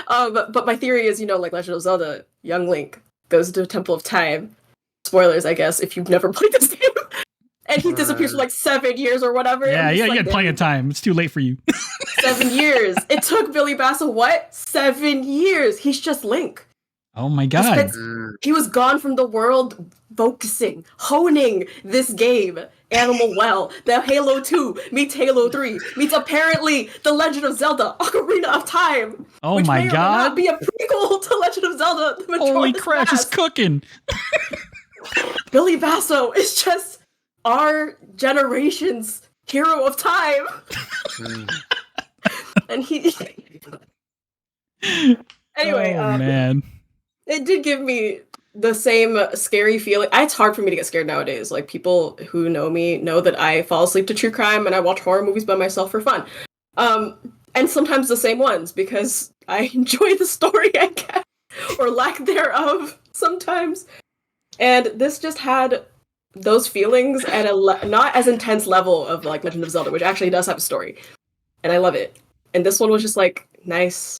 [SPEAKER 4] But my theory is, like Legend of Zelda, young Link goes to a Temple of Time. Spoilers, I guess, if you've never played this game. And he disappears for like 7 years or whatever.
[SPEAKER 1] Yeah, you had plenty of time. It's too late for you.
[SPEAKER 4] 7 years. It took Billy Basso, what? 7 years. He's just Link.
[SPEAKER 1] Oh my god.
[SPEAKER 4] He was gone from the world focusing, honing this game. Animal Well, the Halo 2 meets Halo 3 meets apparently The Legend of Zelda Ocarina of Time.
[SPEAKER 1] Oh
[SPEAKER 4] which
[SPEAKER 1] my
[SPEAKER 4] may or may
[SPEAKER 1] god.
[SPEAKER 4] not be a prequel to Legend of Zelda. The
[SPEAKER 1] Holy
[SPEAKER 4] Majora's
[SPEAKER 1] crap, she's
[SPEAKER 4] Mask.
[SPEAKER 1] cooking.
[SPEAKER 4] Billy Basso is just our generation's hero of time. And he anyway,
[SPEAKER 1] oh man.
[SPEAKER 4] It did give me the same scary feeling. It's hard for me to get scared nowadays. Like, people who know me know that I fall asleep to true crime and I watch horror movies by myself for fun. And sometimes the same ones because I enjoy the story, I guess, or lack thereof sometimes. And this just had those feelings at a not as intense level of like Legend of Zelda, which actually does have a story. And I love it. And this one was just like nice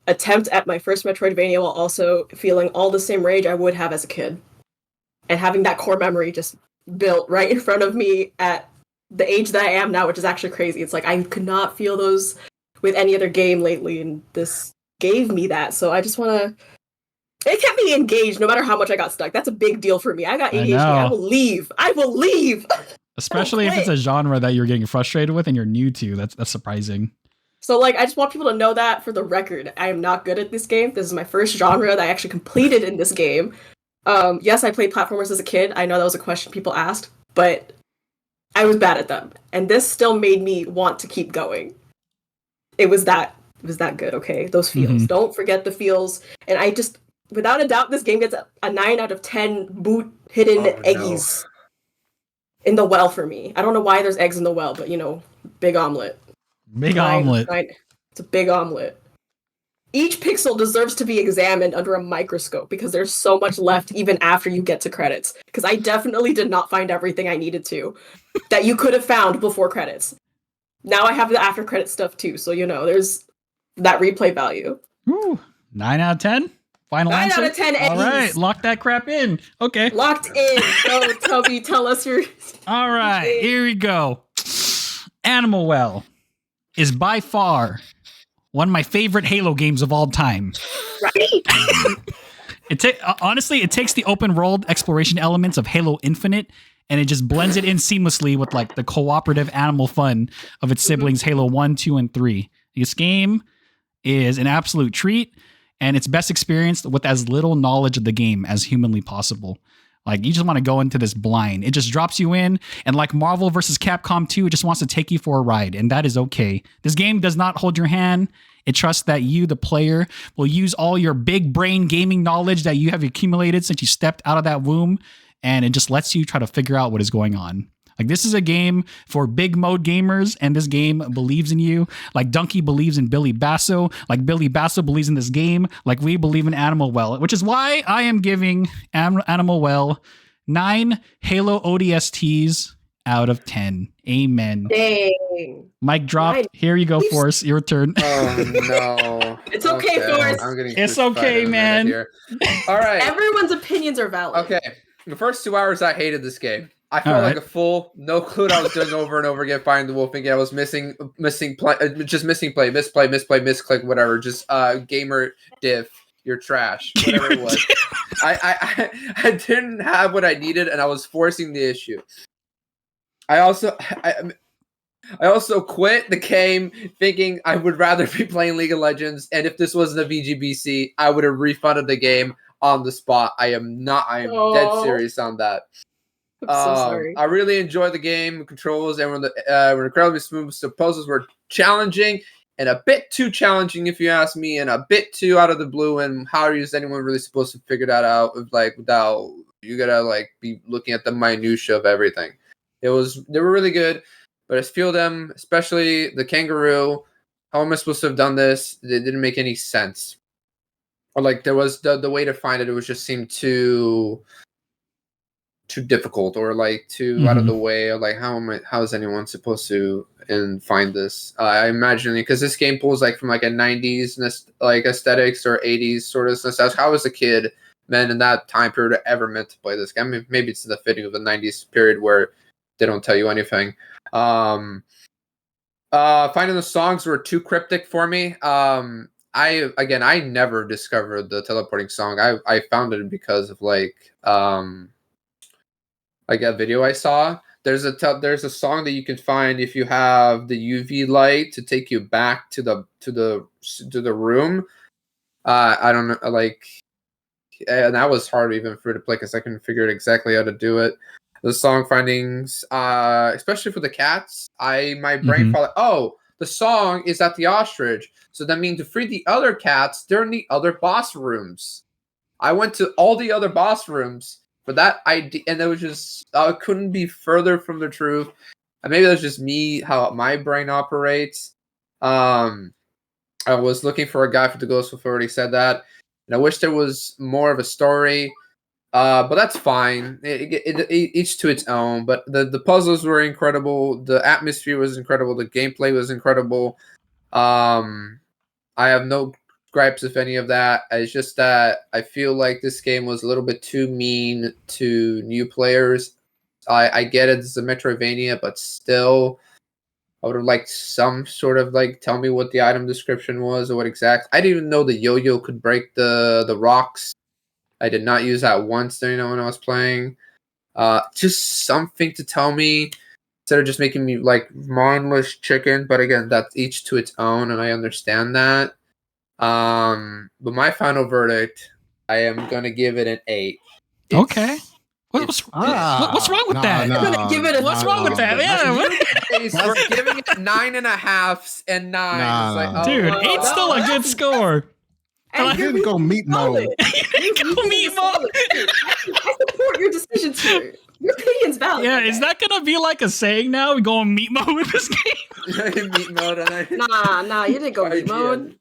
[SPEAKER 4] attempt at my first Metroidvania while also feeling all the same rage I would have as a kid. And having that core memory just built right in front of me at the age that I am now, which is actually crazy. It's like I could not feel those with any other game lately, and this gave me that. So I just want to... It kept me engaged no matter how much I got stuck. That's a big deal for me. I got ADHD. I will leave. I will leave!
[SPEAKER 1] Especially if it's a genre that you're getting frustrated with and you're new to. That's surprising.
[SPEAKER 4] So, like, I just want people to know that for the record. I am not good at this game. This is my first genre that I actually completed in this game. Yes, I played platformers as a kid. I know that was a question people asked, but I was bad at them. And this still made me want to keep going. It was that good, okay? Those feels. Mm-hmm. Don't forget the feels. And I just, without a doubt, this game gets a 9 out of 10 boot hidden eggies in the well for me. I don't know why there's eggs in the well, but, big omelet.
[SPEAKER 1] Big omelet.
[SPEAKER 4] It's a big omelet. Each pixel deserves to be examined under a microscope because there's so much left even after you get to credits. Because I definitely did not find everything I needed to that you could have found before credits. Now I have the after credit stuff too, so there's that replay value.
[SPEAKER 1] Ooh, 9 out of 10? Final
[SPEAKER 4] 9
[SPEAKER 1] answer?
[SPEAKER 4] out of 10 eggies.
[SPEAKER 1] All right, lock that crap in. Okay.
[SPEAKER 4] Locked in. Go, Toby, tell us your...
[SPEAKER 1] All right, here we go. Animal Well is by far one of my favorite Halo games of all time.
[SPEAKER 4] Right?
[SPEAKER 1] Honestly, it takes the open world exploration elements of Halo Infinite and it just blends it in seamlessly with like the cooperative animal fun of its siblings Halo 1, 2, and 3. This game is an absolute treat and it's best experienced with as little knowledge of the game as humanly possible. Like, you just want to go into this blind. It just drops you in, and like Marvel versus Capcom 2, it just wants to take you for a ride, and that is okay. This game does not hold your hand. It trusts that you, the player, will use all your big brain gaming knowledge that you have accumulated since you stepped out of that womb, and it just lets you try to figure out what is going on. Like, this is a game for big mode gamers, and this game believes in you. Like Donkey believes in Billy Basso. Like Billy Basso believes in this game. Like we believe in Animal Well, which is why I am giving Animal Well 9 Halo ODSTs out of 10. Amen.
[SPEAKER 4] Dang.
[SPEAKER 1] Mic drop.
[SPEAKER 4] Right.
[SPEAKER 1] Here you go, Force. Your turn.
[SPEAKER 2] Oh no.
[SPEAKER 4] It's okay, Forrest.
[SPEAKER 2] I'm getting
[SPEAKER 1] It's
[SPEAKER 2] crucified
[SPEAKER 1] okay,
[SPEAKER 2] in a minute
[SPEAKER 1] man.
[SPEAKER 2] here. All right.
[SPEAKER 4] Everyone's opinions are valid.
[SPEAKER 2] Okay. The first 2 hours, I hated this game. I felt
[SPEAKER 1] All
[SPEAKER 2] like
[SPEAKER 1] right.
[SPEAKER 2] a fool. No clue what I was doing over and over again, finding the wolf again. I was missing play, misclick, whatever. Just gamer diff. You're trash. Whatever it was. I didn't have what I needed, and I was forcing the issue. I also quit the game thinking I would rather be playing League of Legends, and if this wasn't a VGBC, I would have refunded the game on the spot. I am dead serious on that.
[SPEAKER 4] I'm so sorry.
[SPEAKER 2] I really enjoyed the game. Controls and were incredibly smooth. The puzzles were challenging and a bit too challenging, if you ask me, and a bit too out of the blue. And how is anyone really supposed to figure that out? Like, without you gotta like be looking at the minutia of everything. They were really good, but I feel them, especially the kangaroo. How am I supposed to have done this? It didn't make any sense. Or like there was the way to find it. It was just seemed too difficult, or like too out of the way. Or like how is anyone supposed to find this? I imagine because this game pulls like from like a 90s like aesthetics or 80s sort of stuff. How was a kid then in that time period ever meant to play this game? I mean, maybe it's the fitting of the 90s period where they don't tell you anything. Finding the songs were too cryptic for me. I never discovered the teleporting song. I found it because of like a video I saw. There's a song that you can find if you have the UV light to take you back to the room. I don't know, like, and that was hard even for me to play because I couldn't figure out exactly how to do it. The song findings, especially for the cats, my brain thought, oh, the song is at the ostrich, so that means to free the other cats, they're in the other boss rooms. I went to all the other boss rooms for that idea, and it was just couldn't be further from the truth. And maybe that's just me, how my brain operates. I was looking for a guide for the Ghost Wolf, already said that, and I wish there was more of a story. But that's fine. Each to its own. But the puzzles were incredible. The atmosphere was incredible. The gameplay was incredible. I have no gripes if any of that. It's just that I feel like this game was a little bit too mean to new players. I get it. It's a Metroidvania, but still, I would have liked some sort of like tell me what the item description was or what exact. I didn't even know the yo-yo could break the rocks. I did not use that once, when I was playing. Just something to tell me instead of just making me like mindless chicken. But again, that's each to its own, and I understand that. But my final verdict, I am gonna give it an 8.
[SPEAKER 1] Okay. What's wrong with that? What's wrong with that? Yeah.
[SPEAKER 2] We're giving it 9.5s and 9.
[SPEAKER 3] Nah.
[SPEAKER 2] It's like,
[SPEAKER 1] Dude,
[SPEAKER 2] no,
[SPEAKER 1] 8's still a good score.
[SPEAKER 4] And
[SPEAKER 3] You didn't go meat mode.
[SPEAKER 1] Go meat mode.
[SPEAKER 4] I support your decisions here. Your opinion's valid.
[SPEAKER 1] Yeah,
[SPEAKER 4] okay?
[SPEAKER 1] is that gonna be like a saying now? We go on meat mode with this game?
[SPEAKER 2] meat mode. And I,
[SPEAKER 4] Nah, you didn't go meat mode.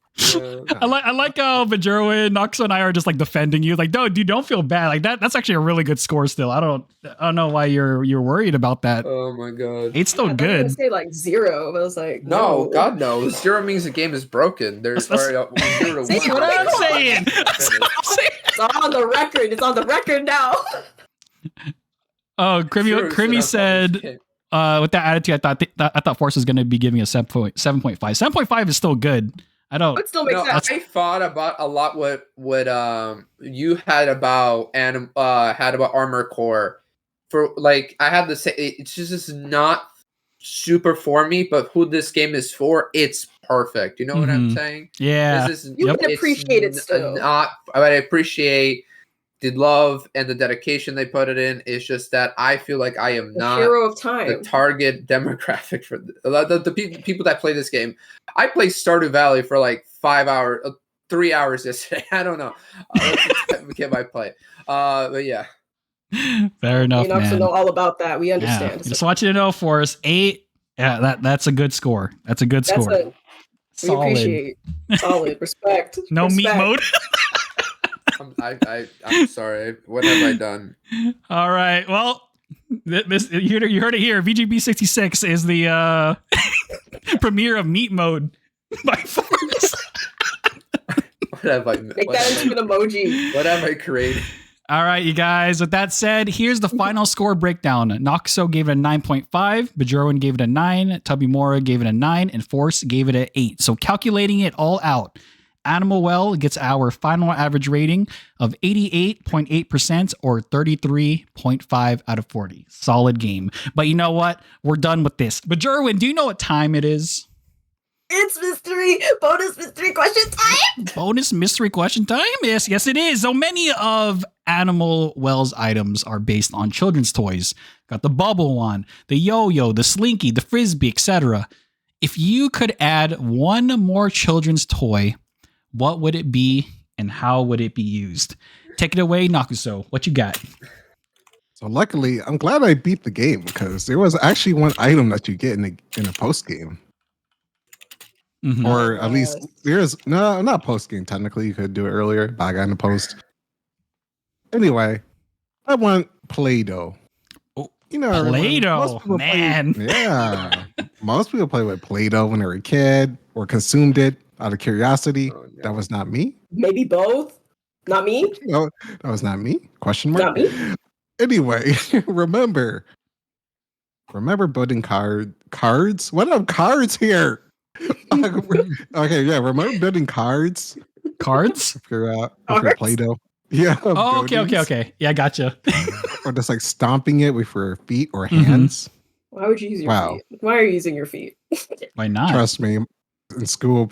[SPEAKER 1] I like how Bajero and Noxo and I are just like defending you. Like, no, dude, don't feel bad. Like that's actually a really good score still. I don't know why you're worried about that.
[SPEAKER 2] Oh my god.
[SPEAKER 1] 8's still
[SPEAKER 4] I thought you were
[SPEAKER 1] good.
[SPEAKER 4] gonna say like 0, but I was like,
[SPEAKER 2] No, God no. 0 means the game is broken. There's
[SPEAKER 1] That's-
[SPEAKER 2] already 0 to
[SPEAKER 4] See,
[SPEAKER 2] 1.
[SPEAKER 1] That's what I'm
[SPEAKER 4] Come on.
[SPEAKER 1] saying. That's what I'm saying.
[SPEAKER 4] It's on the record. It's on the record now.
[SPEAKER 1] Oh,
[SPEAKER 2] Zero is
[SPEAKER 1] Crimi
[SPEAKER 2] an
[SPEAKER 1] said,
[SPEAKER 2] unpublished game.
[SPEAKER 1] with that attitude, I thought Force was going to be giving a 7.5. 7.5 is still good. I don't.
[SPEAKER 4] It still makes
[SPEAKER 2] No,
[SPEAKER 4] sense.
[SPEAKER 2] I thought about a lot what you had about Armor Core. For like, I had to say it's just not super for me, but who this game is for, it's perfect. You know what I'm saying?
[SPEAKER 1] Yeah.
[SPEAKER 2] This is,
[SPEAKER 4] You can
[SPEAKER 2] it's
[SPEAKER 4] appreciate it still.
[SPEAKER 2] Not, but I appreciate the love and the dedication they put it in. It's just that I feel like I am
[SPEAKER 4] The
[SPEAKER 2] not
[SPEAKER 4] hero of
[SPEAKER 2] the
[SPEAKER 4] time.
[SPEAKER 2] target demographic for the people that play this game. I played Stardew Valley for like 5 hours, 3 hours yesterday. I don't know. That's the type of game I play. But yeah.
[SPEAKER 1] Fair enough,
[SPEAKER 4] We also
[SPEAKER 1] man.
[SPEAKER 4] know all about that. We
[SPEAKER 1] Yeah.
[SPEAKER 4] understand.
[SPEAKER 1] Just want you to know, Forrest, 8. Yeah, that's a good score. That's a good
[SPEAKER 4] That's
[SPEAKER 1] score.
[SPEAKER 4] we
[SPEAKER 1] Solid.
[SPEAKER 4] appreciate. Solid. Respect.
[SPEAKER 1] No meat
[SPEAKER 4] Respect.
[SPEAKER 1] mode.
[SPEAKER 2] I'm sorry. What have I done?
[SPEAKER 1] All right. Well, this you heard it here. VGB 66 is the premiere of meat mode by Forrest.
[SPEAKER 2] What have I?
[SPEAKER 4] Make
[SPEAKER 2] what
[SPEAKER 4] that
[SPEAKER 2] have
[SPEAKER 4] into an emoji.
[SPEAKER 2] What have I created?
[SPEAKER 1] All right, you guys. With that said, here's the final score breakdown. Noxo gave it a 9.5, Bajerwin gave it a 9, Tubby Mora gave it a 9, and Force gave it an 8. So calculating it all out, Animal Well gets our final average rating of 88.8% or 33.5 out of 40. Solid game. But you know what? We're done with this. Bajerwin, do you know what time it is?
[SPEAKER 4] It's bonus mystery question time.
[SPEAKER 1] Bonus mystery question time? Yes, it is. So many of Animal Well's items are based on children's toys. Got the bubble one, the yo-yo, the slinky, the frisbee, etc. If you could add one more children's toy, what would it be and how would it be used? Take it away, Nakuso. What you got?
[SPEAKER 3] So luckily, I'm glad I beat the game because there was actually one item that you get in a post game.
[SPEAKER 1] Mhm.
[SPEAKER 3] Or at least there's not post game. Technically, you could do it earlier, but I got in the post. Anyway, I want Play-Doh.
[SPEAKER 1] Oh,
[SPEAKER 3] You know,
[SPEAKER 1] Play-Doh,
[SPEAKER 3] most people
[SPEAKER 1] man.
[SPEAKER 3] Yeah, most people play with Play-Doh when they were a kid or consumed it out of curiosity.
[SPEAKER 2] Oh, no.
[SPEAKER 3] That was not me.
[SPEAKER 4] Maybe both. Not me.
[SPEAKER 3] No, that was not me. Question mark.
[SPEAKER 4] Not me.
[SPEAKER 3] Anyway, remember building cards? What are cards here? Okay, yeah. Remember building cards?
[SPEAKER 1] Cards?
[SPEAKER 3] If you're
[SPEAKER 4] Cards?
[SPEAKER 3] Play-Doh. Yeah.
[SPEAKER 1] Oh,
[SPEAKER 3] buildings.
[SPEAKER 1] okay. Yeah, gotcha.
[SPEAKER 3] Or just like stomping it with your feet or
[SPEAKER 1] Mhm.
[SPEAKER 3] hands.
[SPEAKER 4] Why would you use your
[SPEAKER 3] Wow.
[SPEAKER 4] feet? Why are you using your feet?
[SPEAKER 1] Why not?
[SPEAKER 3] Trust me, in school,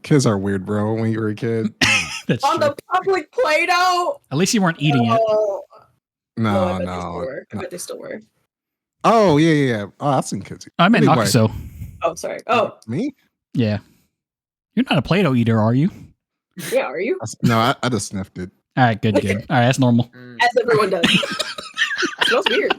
[SPEAKER 3] kids are weird, bro. When you were a kid,
[SPEAKER 1] That's
[SPEAKER 4] On
[SPEAKER 1] true.
[SPEAKER 4] the public Play-Doh.
[SPEAKER 1] At least you weren't eating it.
[SPEAKER 4] Oh,
[SPEAKER 3] no,
[SPEAKER 4] I bet they still
[SPEAKER 3] no.
[SPEAKER 4] were. I bet they still were.
[SPEAKER 3] Oh yeah. Oh, I've seen kids.
[SPEAKER 1] I meant
[SPEAKER 3] Anyway.
[SPEAKER 1] Nakuso.
[SPEAKER 4] Oh, sorry. Oh,
[SPEAKER 3] Me?
[SPEAKER 1] Yeah. You're not a Play-Doh eater, are you?
[SPEAKER 4] yeah. Are you?
[SPEAKER 3] No, I just sniffed it.
[SPEAKER 1] All right, good. All right, that's normal.
[SPEAKER 2] Mm.
[SPEAKER 4] As everyone does. Smells weird.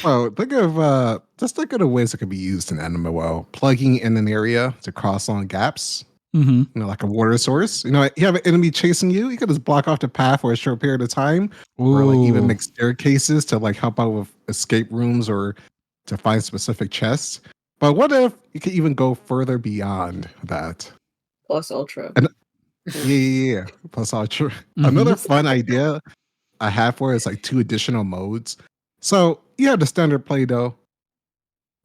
[SPEAKER 3] Well, think of the ways it could be used in Animal Well. Plugging in an area to cross on gaps.
[SPEAKER 1] Mm-hmm.
[SPEAKER 3] You know, like a water source. You know, you have an enemy chasing you. You could just block off the path for a short period of time, or like even make staircases to like help out with escape rooms or to find specific chests. But what if you could even go further beyond that?
[SPEAKER 4] Plus Ultra.
[SPEAKER 3] Yeah. Plus ultra.
[SPEAKER 1] Mhm.
[SPEAKER 3] Another fun idea I have for it is like 2 additional modes. So you have the standard Play-Doh.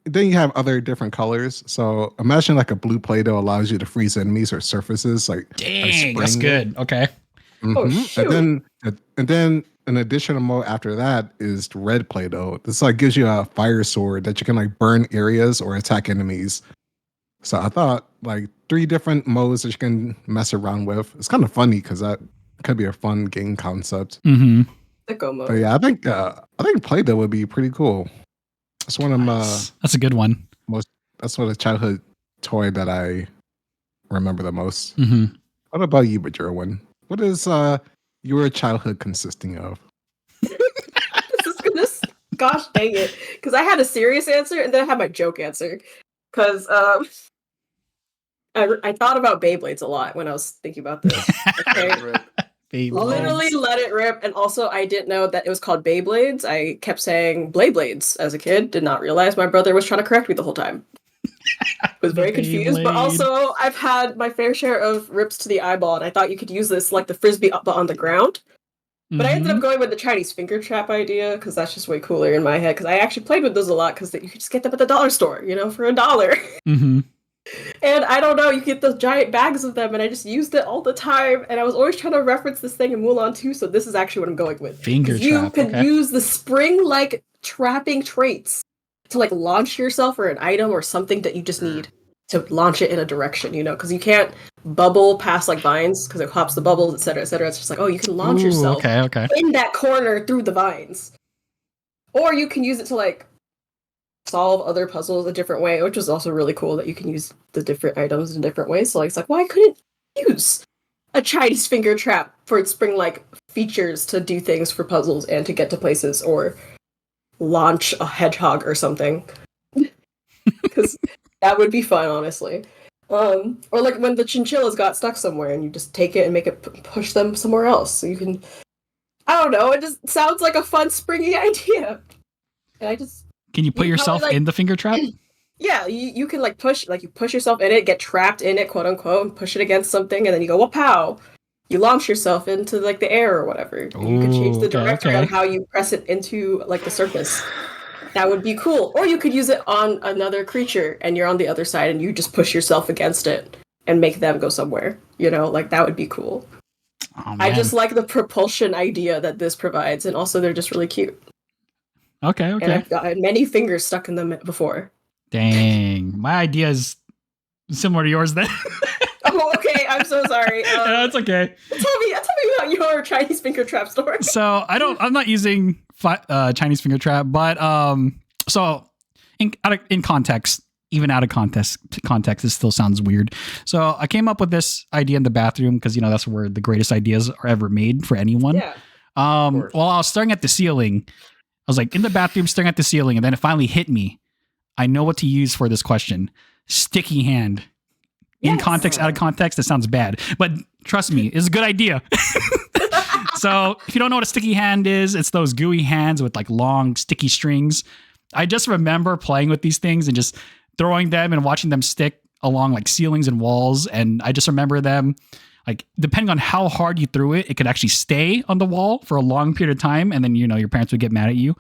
[SPEAKER 3] Then you have other different colors. So imagine like a blue Play-Doh allows you to freeze enemies or surfaces like
[SPEAKER 1] Dang, that's
[SPEAKER 3] spring
[SPEAKER 1] good. Okay.
[SPEAKER 4] Oh,
[SPEAKER 3] Mhm.
[SPEAKER 4] shoot.
[SPEAKER 3] And then an additional mode after that is the red Play-Doh. This like gives you a fire sword that you can like burn areas or attack enemies. So I thought like 3 different modes that you can mess around with. It's kind of funny because that could be a fun game concept.
[SPEAKER 1] Mm-hmm.
[SPEAKER 4] Sicko mode.
[SPEAKER 3] But yeah, I think Play-Doh would be pretty cool. It's one of my
[SPEAKER 1] That's a good one.
[SPEAKER 3] that's one of the childhood toy that I remember the most.
[SPEAKER 1] Mm-hmm.
[SPEAKER 3] What about you, Bajerwin? What is your childhood consisting of?
[SPEAKER 4] This is gonna. Gosh dang it! Because I had a serious answer and then I had my joke answer. Because I thought about Beyblades a lot when I was thinking about this. Okay. Literally let it rip. And also, I didn't know that it was called Beyblades. I kept saying Blades as a kid. Did not realize my brother was trying to correct me the whole time. Was very confused. But also, I've had my fair share of rips to the eyeball, and I thought you could use this like the frisbee up on the ground. But I ended up going with the Chinese finger trap idea because that's just way cooler in my head. Because I actually played with those a lot because you could just get them at the dollar store, for $1.
[SPEAKER 1] Mm-hmm.
[SPEAKER 4] And I don't know, you get those giant bags of them, and I just used it all the time. And I was always trying to reference this thing in Mulan too, so this is actually what I'm going with.
[SPEAKER 1] Finger
[SPEAKER 4] You
[SPEAKER 1] trap.
[SPEAKER 4] could
[SPEAKER 1] Okay.
[SPEAKER 4] use the spring-like trapping traits to like launch yourself or an item or something that you just need to launch it in a direction, you know, because you can't bubble past like vines because it pops the bubbles, etc., etc. It's just like, oh, you can launch yourself
[SPEAKER 1] Okay.
[SPEAKER 4] in that corner through the vines, or you can use it to like solve other puzzles a different way, which is also really cool that you can use the different items in different ways. So like, it's like, why couldn't you use a Chinese finger trap for its spring like features to do things for puzzles and to get to places, or launch a hedgehog or something? Because that would be fun, honestly. Or like when the chinchillas got stuck somewhere and you just take it and make it push them somewhere else. So you can, I don't know, it just sounds like a fun springy idea. And I just,
[SPEAKER 1] Can you put yourself
[SPEAKER 4] probably, like,
[SPEAKER 1] in the finger trap?
[SPEAKER 4] yeah, you can like push, like you push yourself in it, get trapped in it, quote unquote, and push it against something, and then you go, pow! You launch yourself into like the air or whatever. And you can change the direction on how you press it into like the surface. That would be cool. Or you could use it on another creature and you're on the other side and you just push yourself against it and make them go somewhere. You know, like that would be cool.
[SPEAKER 1] Oh,
[SPEAKER 4] I just like the propulsion idea that this provides, and also they're just really cute.
[SPEAKER 1] Okay.
[SPEAKER 4] And I've gotten many fingers stuck in them before.
[SPEAKER 1] Dang. My idea is similar to yours then.
[SPEAKER 4] Oh, okay. I'm so sorry.
[SPEAKER 1] That's okay.
[SPEAKER 4] Tell me about your Chinese finger trap story.
[SPEAKER 1] So I'm not using Chinese finger trap, but so in context, even out of context, it still sounds weird. So I came up with this idea in the bathroom because, you know, that's where the greatest ideas are ever made for anyone.
[SPEAKER 4] Yeah.
[SPEAKER 1] While I was staring at the ceiling, I was like in the bathroom staring at the ceiling, and then it finally hit me. I know what to use for this question. Sticky hand. In context, out of context, it sounds bad. But trust me, it's a good idea. So if you don't know what a sticky hand is, it's those gooey hands with like long sticky strings. I just remember playing with these things and just throwing them and watching them stick along like ceilings and walls. And I just remember them, like, depending on how hard you threw it, it could actually stay on the wall for a long period of time. And then, you know, your parents would get mad at you.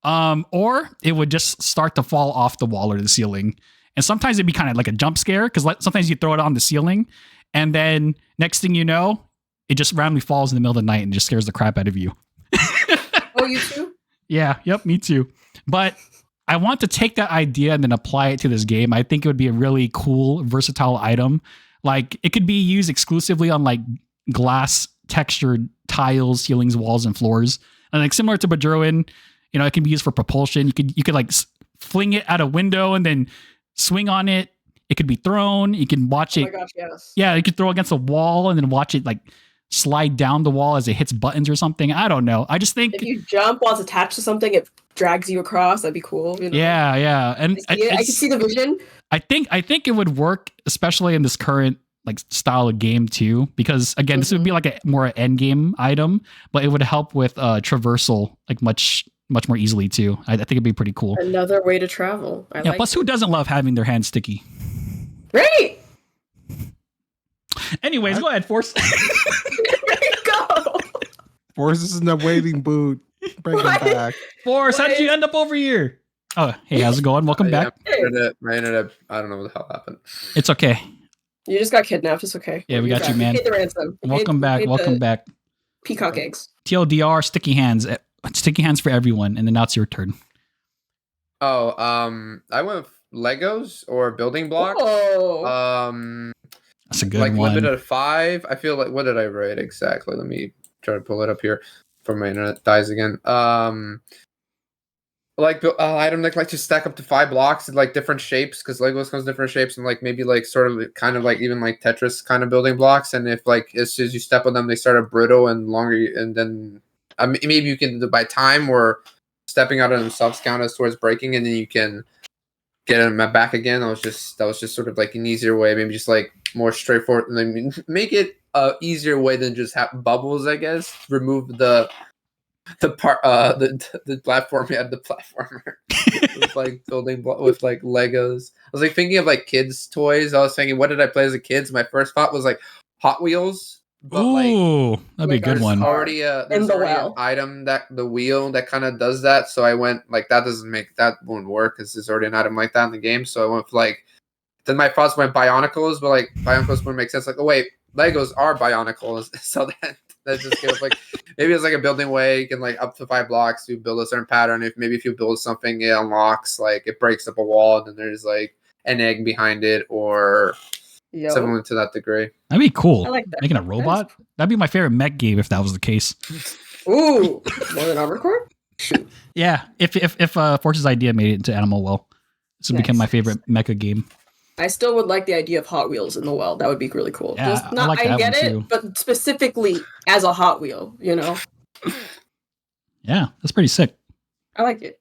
[SPEAKER 1] Or it would just start to fall off the wall or the ceiling. And sometimes it'd be kind of like a jump scare because sometimes you throw it on the ceiling and then next thing you know, it just randomly falls in the middle of the night and just scares the crap out of you.
[SPEAKER 4] Oh, you too?
[SPEAKER 1] Yeah. Yep. Me too. But I want to take that idea and then apply it to this game. I think it would be a really cool, versatile item. Like it could be used exclusively on like glass textured tiles, ceilings, walls, and floors. And like similar to Badruin, you know, it can be used for propulsion. You could like fling it out a window and then swing on it. It could be thrown. You can watch it.
[SPEAKER 4] Oh my gosh, yes.
[SPEAKER 1] Yeah, you could throw against a wall and then watch it like slide down the wall as it hits buttons or something. I don't know. I just think
[SPEAKER 4] if you jump while it's attached to something, it drags you across. That'd be cool. You know?
[SPEAKER 1] Yeah. And
[SPEAKER 4] I can see the vision.
[SPEAKER 1] I think it would work, especially in this current like style of game too, because again, this would be like a more end game item, but it would help with traversal like much more easily too. I think it'd be pretty cool.
[SPEAKER 4] Another way to travel.
[SPEAKER 1] Plus, who doesn't love having their hands sticky?
[SPEAKER 4] Great.
[SPEAKER 1] Anyways, go ahead, Force.
[SPEAKER 4] Go.
[SPEAKER 3] Force is in the waiting booth. Bring him back.
[SPEAKER 1] Force, how did you end up over here? Oh, hey, how's it going? Welcome back.
[SPEAKER 2] My internet, I don't know what the hell happened.
[SPEAKER 1] It's okay.
[SPEAKER 4] You just got kidnapped. It's okay.
[SPEAKER 1] Yeah, we got you, man.
[SPEAKER 4] You paid the ransom.
[SPEAKER 1] Welcome back.
[SPEAKER 4] Peacock eggs.
[SPEAKER 1] TLDR, sticky hands. Sticky hands for everyone, and then now it's your turn.
[SPEAKER 2] Oh, I went with Legos or building blocks.
[SPEAKER 4] Oh.
[SPEAKER 1] That's a good
[SPEAKER 2] like
[SPEAKER 1] one.
[SPEAKER 2] limited 5. I feel like, what did I write exactly? Let me try to pull it up here before my internet dies again. Like item that like to stack up to 5 blocks in like different shapes, because Legos comes in different shapes, and like maybe like sort of kind of like even like Tetris kind of building blocks. And if like as soon as you step on them, they start a brittle and longer, and then maybe you can do by time or stepping out of themselves count as towards breaking, and then you can get them back again. That was just sort of like an easier way, maybe just like more straightforward, and then make it a easier way than just have bubbles. I guess remove the part the platform. Yeah, the platformer with like building with like Legos. I was like thinking of like kids toys. I was thinking, what did I play as a kid? So my first thought was like Hot Wheels. But
[SPEAKER 1] ooh, that'd be a good one.
[SPEAKER 2] Already there's already an item that the wheel that kind of does that. So I went like that won't work because there's already an item like that in the game. So I went for like, then my thoughts went Bionicles, but like Bionicles wouldn't make sense. Like, oh wait, Legos are Bionicles. So that just gives like maybe it's like a building way. You can like up to 5 blocks to build a certain pattern. If you build something, it unlocks, like it breaks up a wall, and then there's like an egg behind it or
[SPEAKER 4] Yo,
[SPEAKER 2] something to that degree.
[SPEAKER 1] That'd be cool.
[SPEAKER 4] I like that.
[SPEAKER 1] Making a robot. That'd be my favorite mech game if that was the case.
[SPEAKER 4] Ooh, more than Armored Core?
[SPEAKER 1] Yeah, if Force's idea made it into Animal Well, this would become my
[SPEAKER 4] Nice.
[SPEAKER 1] favorite mecha game.
[SPEAKER 4] I still would like the idea of Hot Wheels in the well. That would be really cool.
[SPEAKER 1] Yeah,
[SPEAKER 4] Just
[SPEAKER 1] I
[SPEAKER 4] not,
[SPEAKER 1] like
[SPEAKER 4] I
[SPEAKER 1] that
[SPEAKER 4] get
[SPEAKER 1] one
[SPEAKER 4] it,
[SPEAKER 1] too.
[SPEAKER 4] but specifically as a Hot Wheel, you know?
[SPEAKER 1] Yeah, that's pretty sick.
[SPEAKER 4] I like it.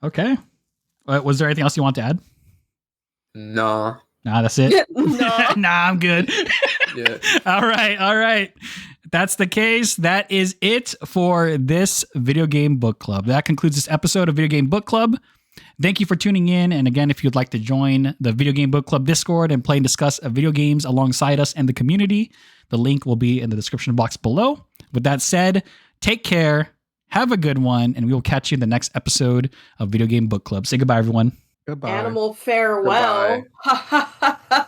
[SPEAKER 1] Okay. Was there anything else you want to add?
[SPEAKER 2] No.
[SPEAKER 1] Nah, that's it.
[SPEAKER 4] No.
[SPEAKER 1] Nah, I'm good.
[SPEAKER 2] Yeah.
[SPEAKER 1] All right. That's the case. That is it for this video game book club. That concludes this episode of Video Game Book Club. Thank you for tuning in. And again, if you'd like to join the Video Game Book Club Discord and play and discuss video games alongside us and the community, the link will be in the description box below. With that said, take care, have a good one, and we will catch you in the next episode of Video Game Book Club. Say goodbye, everyone.
[SPEAKER 3] Goodbye.
[SPEAKER 4] Animal farewell. Ha ha ha ha.